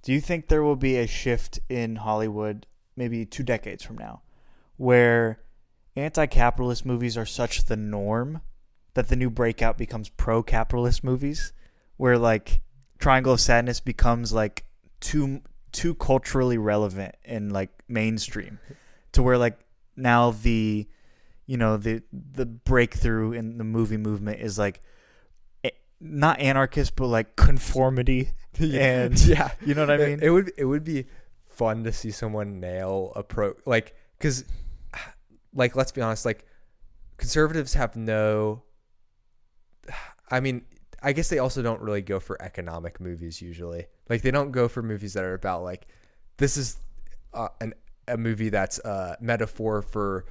A: Do you think there will be a shift in Hollywood, maybe 2 decades from now, where anti-capitalist movies are such the norm that the new breakout becomes pro-capitalist movies? Where like Triangle of Sadness becomes like too culturally relevant and like mainstream, to where like now the breakthrough in the movie movement is like not anarchist but like conformity. And you know what I mean?
B: It would be fun to see someone nail a because, like, let's be honest, like, conservatives have no. I mean, I guess they also don't really go for economic movies usually. Like, they don't go for movies that are about, like, this is a movie that's a metaphor for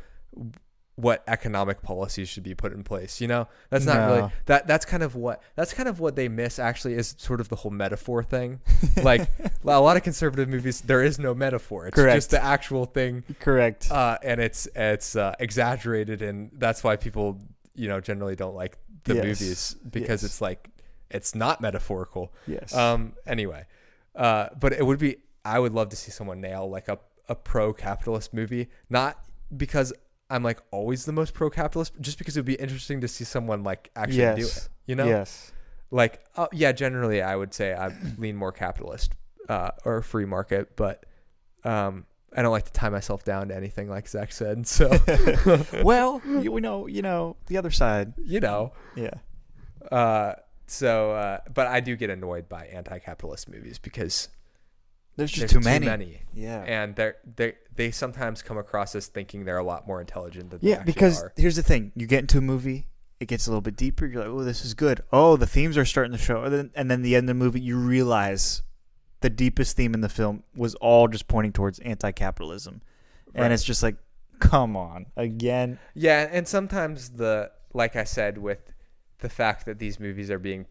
B: what economic policies should be put in place. You know, that's not really that's kind of what they miss, actually, is sort of the whole metaphor thing. Like, a lot of conservative movies, there is no metaphor. It's just the actual thing.
A: Correct.
B: And it's exaggerated, and that's why people, you know, generally don't like the movies, because it's like, it's not metaphorical.
A: Yes.
B: Anyway, but I would love to see someone nail like a pro-capitalist movie, not because I'm like always the most pro-capitalist, just because it would be interesting to see someone like actually do it, you know?
A: Yes.
B: Like, generally I would say I lean more capitalist, or free market, but, I don't like to tie myself down to anything, like Zach said. So,
A: well, we know the other side,
B: you know?
A: Yeah.
B: But I do get annoyed by anti-capitalist movies because
A: there's too many. Yeah.
B: And they sometimes come across as thinking they're a lot more intelligent than they actually
A: because
B: are.
A: Here's the thing. You get into a movie, it gets a little bit deeper. You're like, oh, this is good. Oh, the themes are starting to show. And then the end of the movie, you realize the deepest theme in the film was all just pointing towards anti-capitalism. Right. And it's just like, come on, again.
B: Yeah, and sometimes like I said, with the fact that these movies are being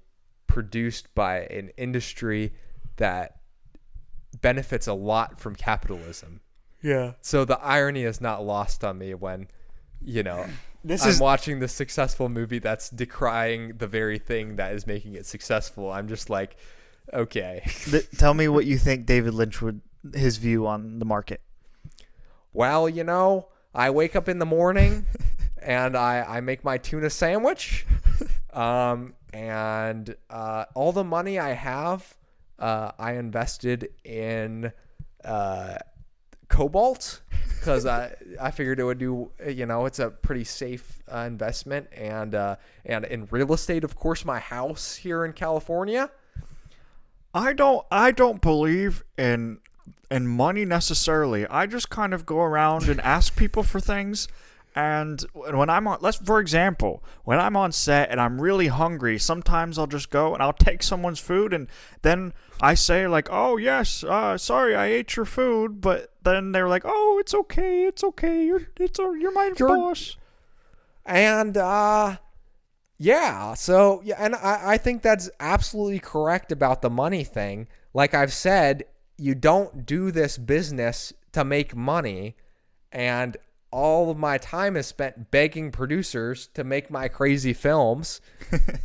B: produced by an industry that benefits a lot from capitalism.
A: Yeah.
B: So the irony is not lost on me when, you know, I'm watching the successful movie that's decrying the very thing that is making it successful. I'm just like, okay.
A: Tell me what you think David Lynch his view on the market.
B: Well, you know, I wake up in the morning and I make my tuna sandwich. And all the money I have, I invested in cobalt, because I figured it would do, you know, it's a pretty safe investment, and in real estate, of course, my house here in California.
A: I don't believe in money necessarily. I just kind of go around and ask people for things. And when I'm on, for example, when I'm on set and I'm really hungry, sometimes I'll just go and I'll take someone's food, and then I say like, "Oh yes, sorry, I ate your food," but then they're like, "Oh, it's okay, you're my boss."
B: And yeah, so yeah, and I think that's absolutely correct about the money thing. Like I've said, you don't do this business to make money, and all of my time is spent begging producers to make my crazy films.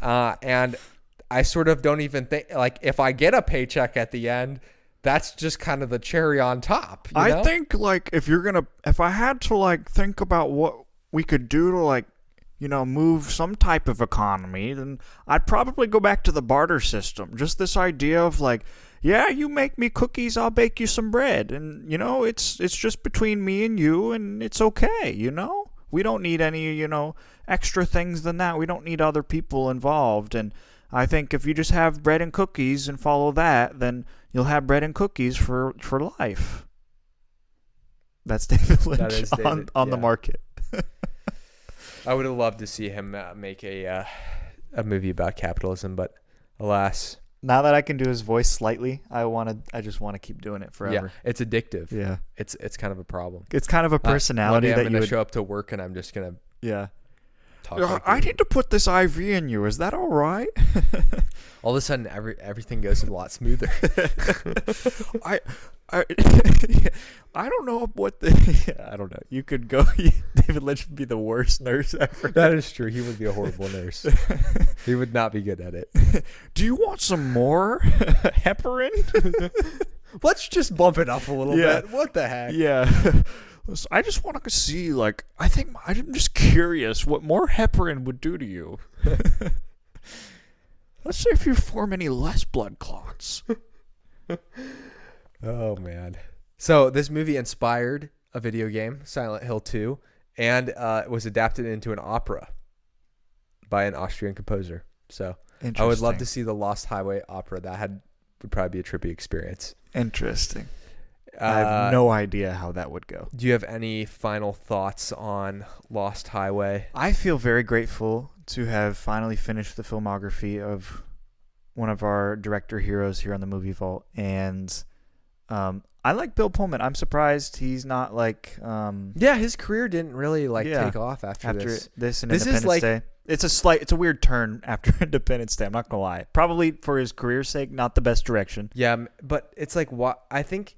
B: And I sort of don't even think, like, if I get a paycheck at the end, that's just kind of the cherry on top. You know?
A: I think, like, if I had to, like, think about what we could do to, like, you know, move some type of economy, then I'd probably go back to the barter system. Just this idea of, like, yeah, you make me cookies, I'll bake you some bread. And, you know, it's just between me and you, and it's okay, you know? We don't need any, you know, extra things than that. We don't need other people involved. And I think if you just have bread and cookies and follow that, then you'll have bread and cookies for life. That's David Lynch
B: that is David,
A: on the market.
B: I would have loved to see him make a movie about capitalism, but alas.
A: Now that I can do his voice slightly, I just want to keep doing it forever.
B: Yeah, it's addictive.
A: Yeah,
B: it's kind of a problem.
A: It's kind of a personality
B: one day
A: that
B: I'm gonna show up to work and I'm just gonna talk. Like
A: I need to put this IV in you. Is that all right?
B: All of a sudden, everything goes a lot smoother.
A: I don't know what I don't know. You could go. David Lynch would be the worst nurse ever.
B: That is true. He would be a horrible nurse. He would not be good at it.
A: Do you want some more heparin?
B: Let's just bump it up a little bit. What the heck?
A: Yeah. I just want to see, like, I'm just curious what more heparin would do to you. Let's see if you form any less blood clots.
B: Oh, man. So this movie inspired a video game, Silent Hill 2, and it was adapted into an opera by an Austrian composer. So I would love to see the Lost Highway opera. That would probably be a trippy experience.
A: Interesting. I have no idea how that would go.
B: Do you have any final thoughts on Lost Highway?
A: I feel very grateful to have finally finished the filmography of one of our director heroes here on the Movie Vault. And I like Bill Pullman. I'm surprised he's not like...
B: his career didn't really take off after this.
A: And Independence Day. It's a weird turn after Independence Day. I'm not gonna lie. Probably for his career's sake, not the best direction.
B: Yeah, but it's like what I think.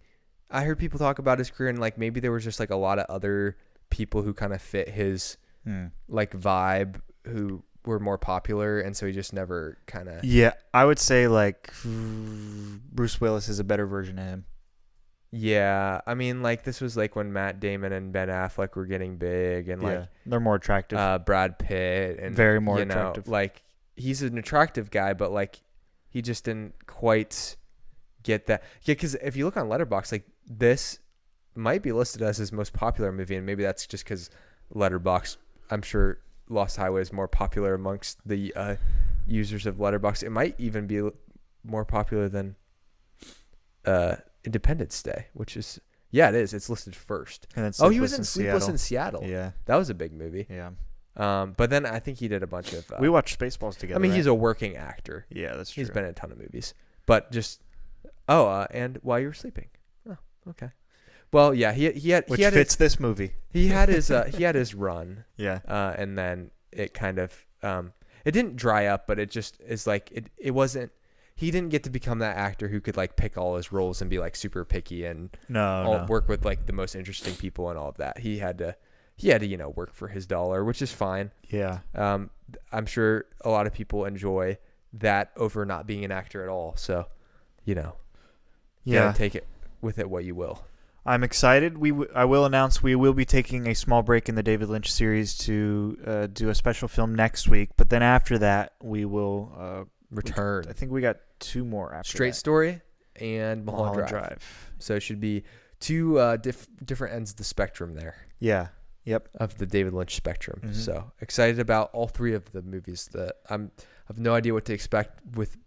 B: I heard people talk about his career and like maybe there was just like a lot of other people who kind of fit his like vibe who were more popular, and so he just never kind of.
A: Yeah, I would say like Bruce Willis is a better version of him.
B: Yeah, I mean, like this was like when Matt Damon and Ben Affleck were getting big, and like
A: they're more attractive.
B: Brad Pitt and
A: very more attractive.
B: Like he's an attractive guy, but like he just didn't quite get that. Yeah, because if you look on Letterboxd, like this might be listed as his most popular movie, and maybe that's just because Letterboxd. I'm sure Lost Highway is more popular amongst the users of Letterboxd. It might even be more popular than Independence Day, which is it is. It's listed first.
A: And
B: he was in Sleepless in Seattle.
A: Yeah,
B: that was a big movie.
A: Yeah.
B: But then I think he did a bunch of.
A: We watched Spaceballs together.
B: I mean,
A: right?
B: He's a working actor.
A: Yeah, that's true.
B: He's been in a ton of movies, but just and While You Were Sleeping. Oh, okay. Well, yeah, he
A: fits this movie.
B: He had his run.
A: Yeah.
B: And then it kind of it didn't dry up, but it just is like it wasn't. He didn't get to become that actor who could like pick all his roles and be like super picky and work with like the most interesting people and all of that. He had to work for his dollar, which is fine.
A: Yeah.
B: I'm sure a lot of people enjoy that over not being an actor at all. So, take it with it what you will.
A: I'm excited. I will announce we will be taking a small break in the David Lynch series to do a special film next week. But then after that, we will
B: return.
A: I think we got two more after
B: Straight
A: that.
B: Story and Mulholland Drive. So it should be two different ends of the spectrum there.
A: Yeah. Yep.
B: Of the David Lynch spectrum.
A: Mm-hmm.
B: So excited about all three of the movies. That I have no idea what to expect with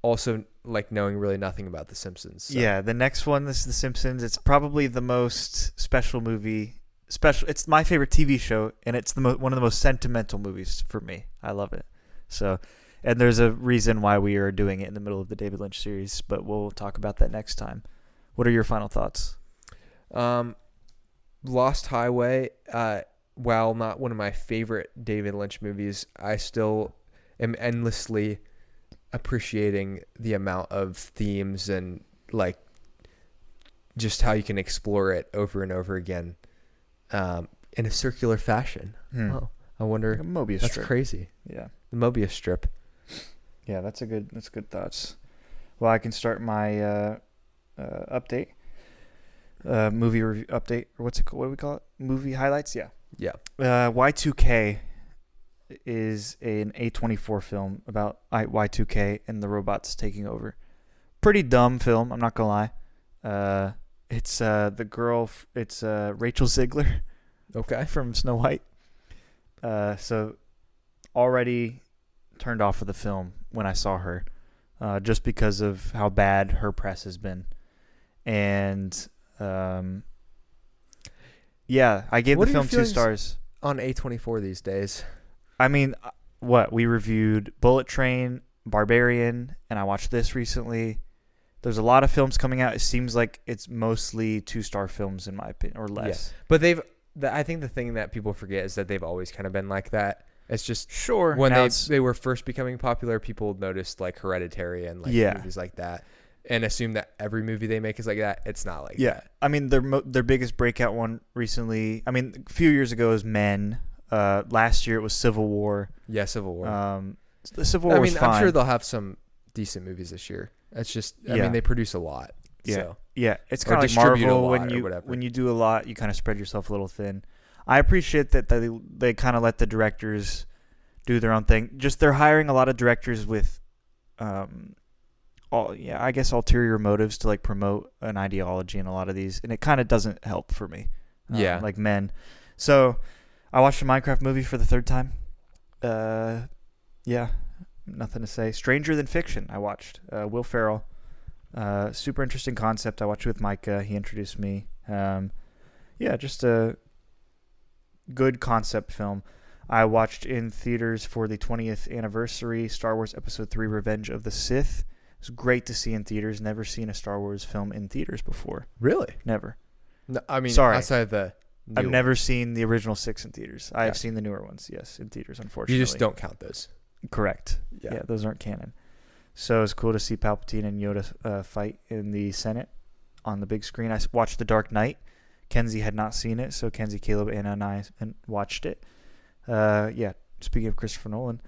B: also like knowing really nothing about The Simpsons. So.
A: Yeah. The next one is The Simpsons. It's probably the most special movie. It's my favorite TV show, and it's one of the most sentimental movies for me. I love it. So. And there's a reason why we are doing it in the middle of the David Lynch series, but we'll talk about that next time. What are your final thoughts?
B: Lost Highway, while not one of my favorite David Lynch movies, I still am endlessly appreciating the amount of themes and like just how you can explore it over and over again in a circular fashion. Oh, I wonder.
A: Like a Mobius
B: that's
A: strip.
B: Crazy.
A: Yeah.
B: The Mobius strip.
A: Yeah, that's good thoughts. Well, I can start my update. Movie review update, or what's it called? What do we call it? Movie highlights? Yeah.
B: Yeah.
A: Y2K is an A24 film about Y2K and the robots taking over. Pretty dumb film, I'm not going to lie. It's the girl, it's Rachel Zegler.
B: Okay.
A: From Snow White. So already turned off of the film when I saw her, just because of how bad her press has been. And I gave the film 2 stars.
B: On A24 these days.
A: I mean, we reviewed Bullet Train, Barbarian, and I watched this recently. There's a lot of films coming out. It seems like it's mostly 2-star films in my opinion, or less.
B: Yeah. But I think the thing that people forget is that they've always kind of been like that. It's just
A: sure
B: when they were first becoming popular, people noticed like Hereditary and like movies like that, and assume that every movie they make is like that. It's not like that.
A: I mean, their biggest breakout one recently. I mean, a few years ago was Men. Last year it was Civil War.
B: Yeah, Civil War.
A: The Civil War was fine.
B: I'm sure they'll have some decent movies this year. It's just, I mean, they produce a lot.
A: Yeah,
B: so.
A: Yeah. It's kind of like Marvel when you do a lot, you kind of spread yourself a little thin. I appreciate that they kind of let the directors do their own thing. Just they're hiring a lot of directors with, ulterior motives to like promote an ideology in a lot of these, and it kind of doesn't help for me. Like Men. So I watched a Minecraft movie for the 3rd time. Nothing to say. Stranger Than Fiction I watched. Will Ferrell. Super interesting concept. I watched it with Micah. He introduced me. Just a good concept film. I watched in theaters for the 20th anniversary Star Wars Episode 3 Revenge of the Sith. It was great to see in theaters. Never seen a Star Wars film in theaters before.
B: Really?
A: Never.
B: No, I mean,
A: sorry.
B: outside the
A: I've never seen the original 6 in theaters. I have
B: Gotcha.
A: seen the newer ones, yes, in theaters, unfortunately.
B: You just don't count those.
A: Correct. Yeah, those aren't canon. So it's cool to see Palpatine and Yoda fight in the Senate on the big screen. I watched The Dark Knight. Kenzie had not seen it, so Kenzie, Caleb, Anna, and I watched it. Speaking of Christopher Nolan,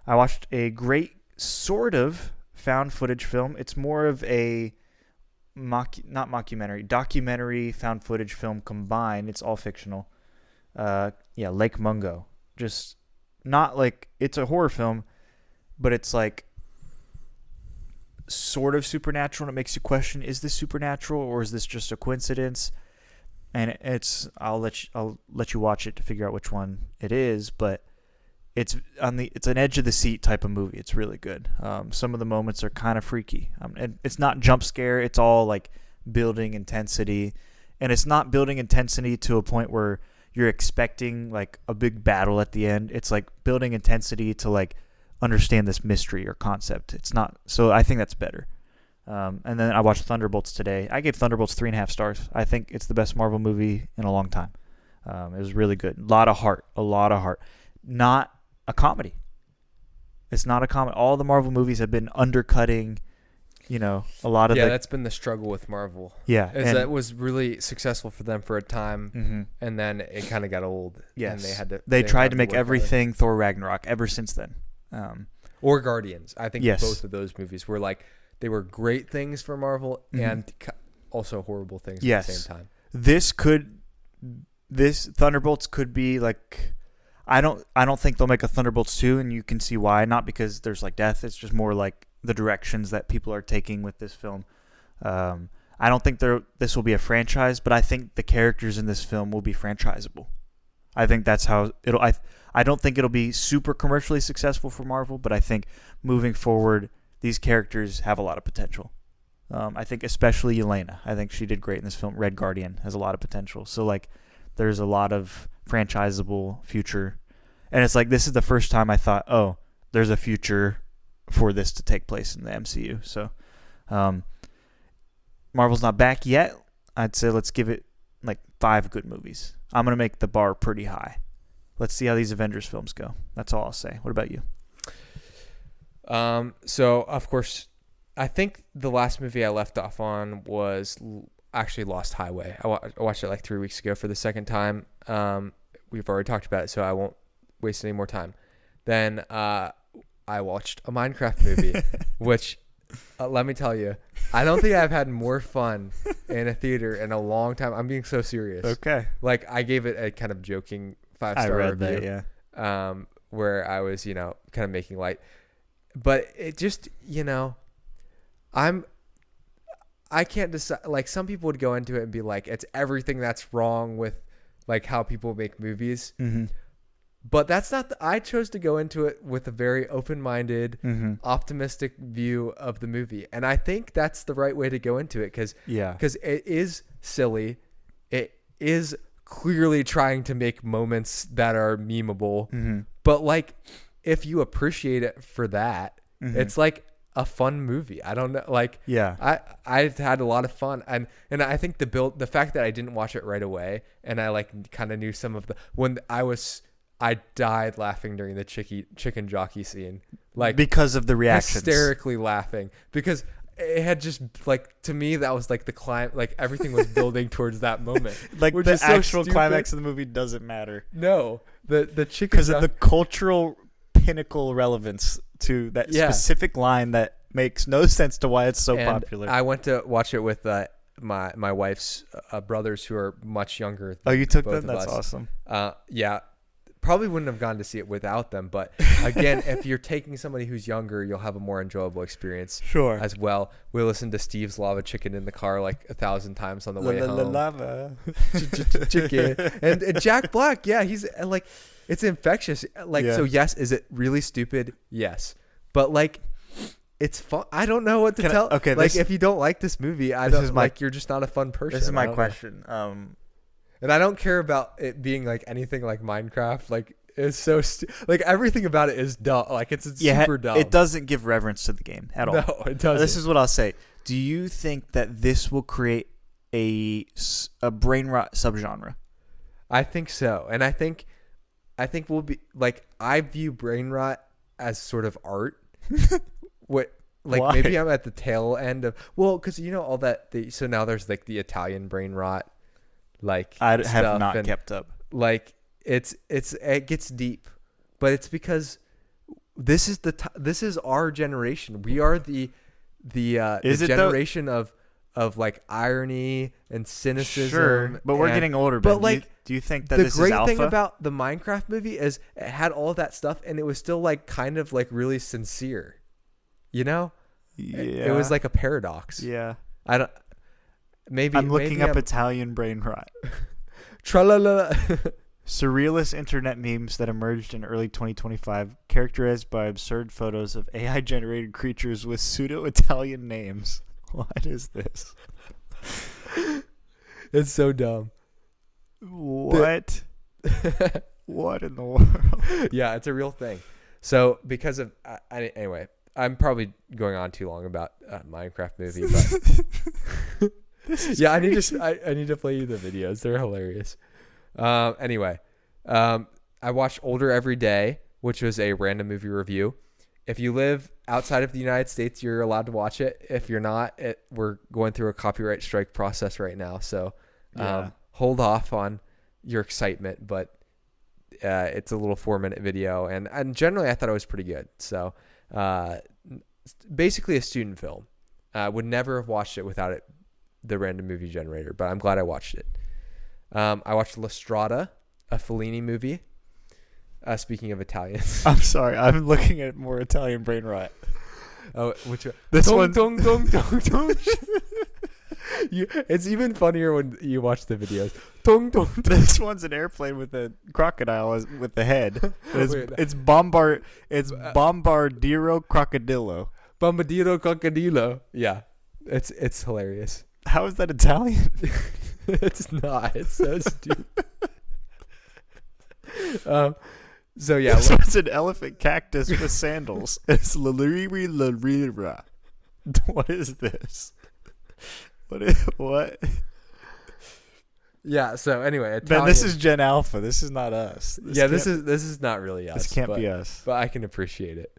A: I watched a great sort of found footage film. It's more of a documentary found footage film combined. It's all fictional. Lake Mungo. Just not like, it's a horror film, but it's like sort of supernatural, and it makes you question, is this supernatural or is this just a coincidence? And I'll let you watch it to figure out which one it is, but it's an edge of the seat type of movie. It's really good. Some of the moments are kind of freaky. And it's not jump scare. It's all like building intensity, and it's not building intensity to a point where you're expecting like a big battle at the end. It's like building intensity to like understand this mystery or concept. It's not. So I think that's better. And then I watched Thunderbolts today. I gave Thunderbolts 3.5 stars. I think it's the best Marvel movie in a long time. It was really good. A lot of heart. Not a comedy. It's not a comedy. All the Marvel movies have been undercutting, a lot of
B: that's been the struggle with Marvel.
A: Yeah.
B: That was really successful for them for a time,
A: mm-hmm.
B: and then it kind of got old.
A: Yes.
B: And
A: they tried to make everything Thor Ragnarok ever since then.
B: Or Guardians. I think
A: yes.
B: both of those movies were like, they were great things for Marvel, mm-hmm. and also horrible things at the same time.
A: This Thunderbolts could be like, I don't think they'll make a Thunderbolts 2, and you can see why. Not because there's like death. It's just more like the directions that people are taking with this film. I don't think this will be a franchise, but I think the characters in this film will be franchisable. I think that's how it'll. I don't think it'll be super commercially successful for Marvel, but I think moving forward, these characters have a lot of potential. I think especially Yelena. I think she did great in this film. Red Guardian has a lot of potential. So like, there's a lot of franchisable future, and it's like this is the first time I thought, oh, there's a future for this to take place in the MCU. So, Marvel's not back yet. I'd say let's give it like 5 good movies. I'm gonna make the bar pretty high. Let's see how these Avengers films go. That's all I'll say. What about you?
B: So of course, I think the last movie I left off on was actually Lost Highway. I watched it like 3 weeks ago for the second time. We've already talked about it, so I won't waste any more time. Then I watched a Minecraft movie, which let me tell you, I don't think I've had more fun in a theater in a long time. I'm being so serious.
A: Okay. Like,
B: I gave it a kind of joking 5-star review.
A: That, yeah.
B: Where I was, kind of making light. But it just, I can't decide. Like, some people would go into it and be like, it's everything that's wrong with like how people make movies.
A: Mm-hmm.
B: But that's not. I chose to go into it with a very open-minded,
A: mm-hmm.
B: optimistic view of the movie, and I think that's the right way to go into it because it is silly. It is clearly trying to make moments that are memeable,
A: mm-hmm.
B: but like, if you appreciate it for that,
A: mm-hmm.
B: it's like a fun movie. I don't know, like, I had a lot of fun, and I think the fact that I didn't watch it right away, and I like kind of knew some of I died laughing during the chicken jockey scene, like
A: because of the reactions,
B: hysterically laughing, because it had just like, to me, that was like the climb, like everything was building towards that moment.
A: Like, the actual climax of the movie doesn't matter.
B: No, the chicken,
A: because of the cultural pinnacle relevance to that specific line that makes no sense to why it's so popular.
B: I went to watch it with my wife's brothers who are much younger.
A: Oh, you took
B: both
A: them?
B: of
A: That's
B: us.
A: awesome.
B: Yeah. Probably wouldn't have gone to see it without them, but again, if you're taking somebody who's younger, you'll have a more enjoyable experience.
A: Sure.
B: As well. We listened to Steve's Lava Chicken in the car like 1,000 times on the way home.
A: Lava
B: chicken. And Jack Black, yeah, he's like, it's infectious. Like, so yes, is it really stupid? Yes. But like, it's fun. I don't know what to tell.
A: Okay,
B: like if you don't like this movie, you're just not a fun person.
A: This is my question.
B: And I don't care about it being like anything like Minecraft. Like it's so like everything about it is dumb. Like it's super dumb.
A: It doesn't give reverence to the game at all.
B: No, it doesn't.
A: This is what I'll say. Do you think that this will create a brain rot subgenre?
B: I think so, and I think we'll be like, I view brain rot as sort of art. What, like,
A: why?
B: Maybe I'm at the tail end of, well, because all that. So now there's like the Italian brain rot. Like
A: I have not kept up.
B: Like it gets deep, but it's because this is our generation. We are the generation of like irony and cynicism.
A: Sure, but we're getting older. But like, do you think that this is alpha?
B: The great thing about the Minecraft movie is it had all that stuff, and it was still like kind of like really sincere. Yeah. It was like a paradox.
A: Yeah.
B: I'm
A: looking up Italian brain rot.
B: Tra-la-la.
A: Surrealist internet memes that emerged in early 2025, characterized by absurd photos of AI-generated creatures with pseudo-Italian names. What is this?
B: It's so dumb.
A: What? What in the world?
B: Yeah, it's a real thing. So because of anyway, I'm probably going on too long about Minecraft movie, but yeah, I need to play you the videos. They're hilarious. Anyway, I watched Older Every Day, which was a random movie review. If you live outside of the United States, you're allowed to watch it. If you're not, we're going through a copyright strike process right now. So hold off on your excitement, but it's a little 4-minute video. And generally, I thought it was pretty good. So basically a student film. Would never have watched it without the random movie generator, but I'm glad I watched it. I watched La Strada, a Fellini movie. Speaking of Italians.
A: I'm sorry. I'm looking at more Italian brain rot.
B: Oh, which one?
A: This one.
B: It's even funnier when you watch the videos.
A: This one's an airplane with a crocodile with the head. It's Bombardiro Crocodillo.
B: Bombardiro Crocodillo. Yeah. It's hilarious.
A: How is that Italian?
B: It's not. It's so stupid. So yeah,
A: this was an elephant cactus with sandals. It's Laliri. What is this? What?
B: Yeah. So anyway, Italian.
A: Ben, this is Gen Alpha. This is not us.
B: This is not really us.
A: This can't be us.
B: But I can appreciate it.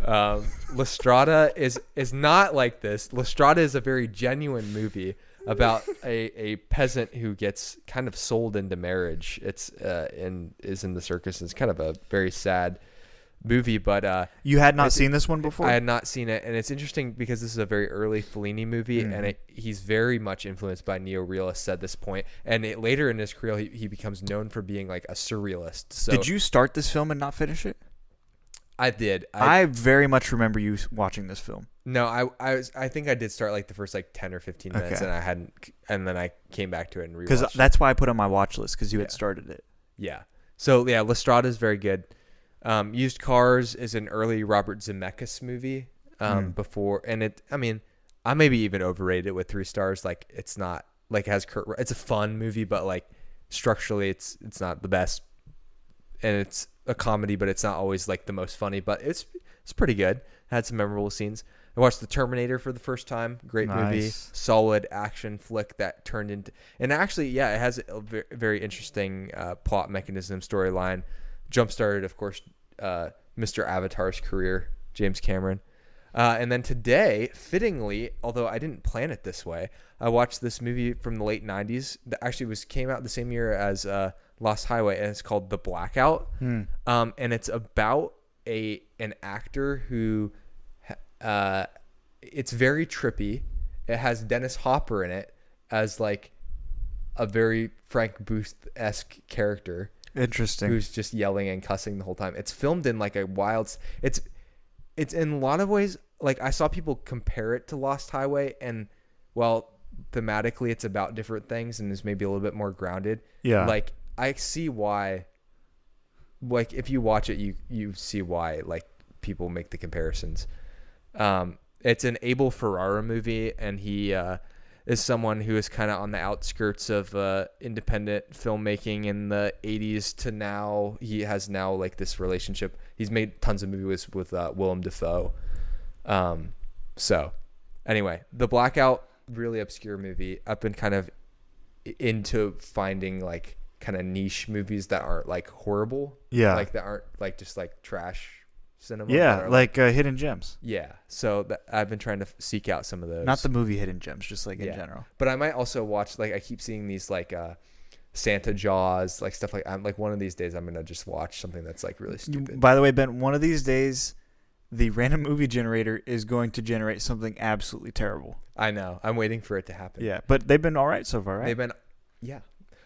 B: La Strada is not like this. La Strada is a very genuine movie about a peasant who gets kind of sold into marriage. It's is in the circus. It's kind of a very sad movie, but
A: you had not seen this one before?
B: I had not seen it, and it's interesting because this is a very early Fellini movie, and he's very much influenced by neo-realists at this point. And later in his career, he becomes known for being like a surrealist. So
A: did you start this film and not finish it?
B: I did.
A: I very much remember you watching this film.
B: No, I think I did start like the first like 10 or 15 minutes, and I hadn't, and then I came back to it and rewatched.
A: Because that's why I put it on my watch list, because you had started it.
B: Yeah. So yeah, La Strada is very good. Used Cars is an early Robert Zemeckis movie. Before, and I maybe even overrated it with 3 stars. Like it's not like it's a fun movie, but like structurally it's not the best, and it's a comedy, but it's not always like the most funny, but it's pretty good. Had some memorable scenes. I watched The Terminator for the first time. Great movie, solid action flick that turned into, and actually, yeah, it has a very interesting plot mechanism, storyline. Jump-started, of course, Mr. Avatar's career, James Cameron. And then today, fittingly, although I didn't plan it this way, I watched this movie from the late 90s that actually came out the same year as Lost Highway, and it's called The Blackout. And it's about an actor who it's very trippy. It has Dennis Hopper in it as like a very Frank Booth-esque character.
A: Interesting.
B: Who's just yelling and cussing the whole time. It's filmed in like a wild. It's in a lot of ways, like I saw people compare it to Lost Highway, and while thematically it's about different things and is maybe a little bit more grounded. Yeah. Like I see why. Like if you watch it, you see why like people make the comparisons. It's an Abel Ferrara movie, and he is someone who is kind of on the outskirts of independent filmmaking in the 80s to now. He has now like this relationship. He's made tons of movies with Willem Dafoe. So anyway, The Blackout, really obscure movie. I've been kind of into finding like kind of niche movies that aren't like horrible.
A: Yeah.
B: Like that aren't like just like trash cinema.
A: Yeah, like Hidden Gems.
B: Yeah. So I've been trying to seek out some of those.
A: Not the movie Hidden Gems, just like in general.
B: But I might also watch, like I keep seeing these like Santa Jaws, like stuff like, I'm like one of these days I'm going to just watch something that's like really stupid.
A: By the way, Ben, one of these days the random movie generator is going to generate something absolutely terrible.
B: I know. I'm waiting for it to happen.
A: Yeah, but they've been all right so far, right?
B: They've been, yeah.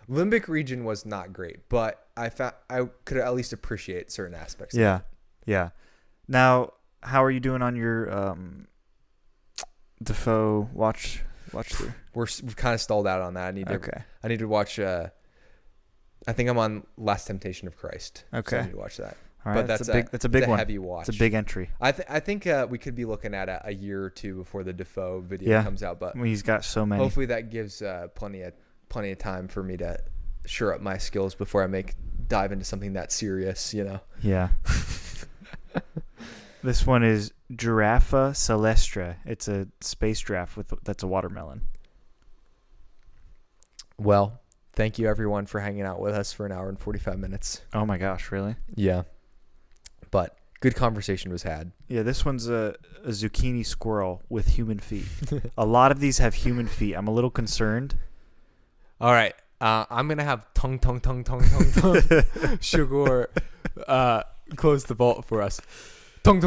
B: Limbic Region was not great, but I could at least appreciate certain aspects.
A: Yeah, yeah. Now, how are you doing on your Defoe watch through?
B: We've kind of stalled out on that. I need to watch. I think I'm on Last Temptation of Christ.
A: Okay,
B: so I need to watch that.
A: All right,
B: but
A: that's a big one.
B: Heavy watch.
A: It's a big entry.
B: I think we could be looking at a year or two before the Defoe video comes out. But
A: he's got so many.
B: Hopefully that gives plenty of time for me to shore up my skills before I dive into something that serious. You know.
A: Yeah. This one is Giraffa Celestra. It's a space giraffe that's a watermelon.
B: Well, thank you everyone for hanging out with us for an hour and 45 minutes.
A: Oh my gosh, really?
B: Yeah. But good conversation was had.
A: Yeah, this one's a zucchini squirrel with human feet. A lot of these have human feet. I'm a little concerned.
B: All right. I'm going to have tongue. Sugar close the vault for us. Tongue.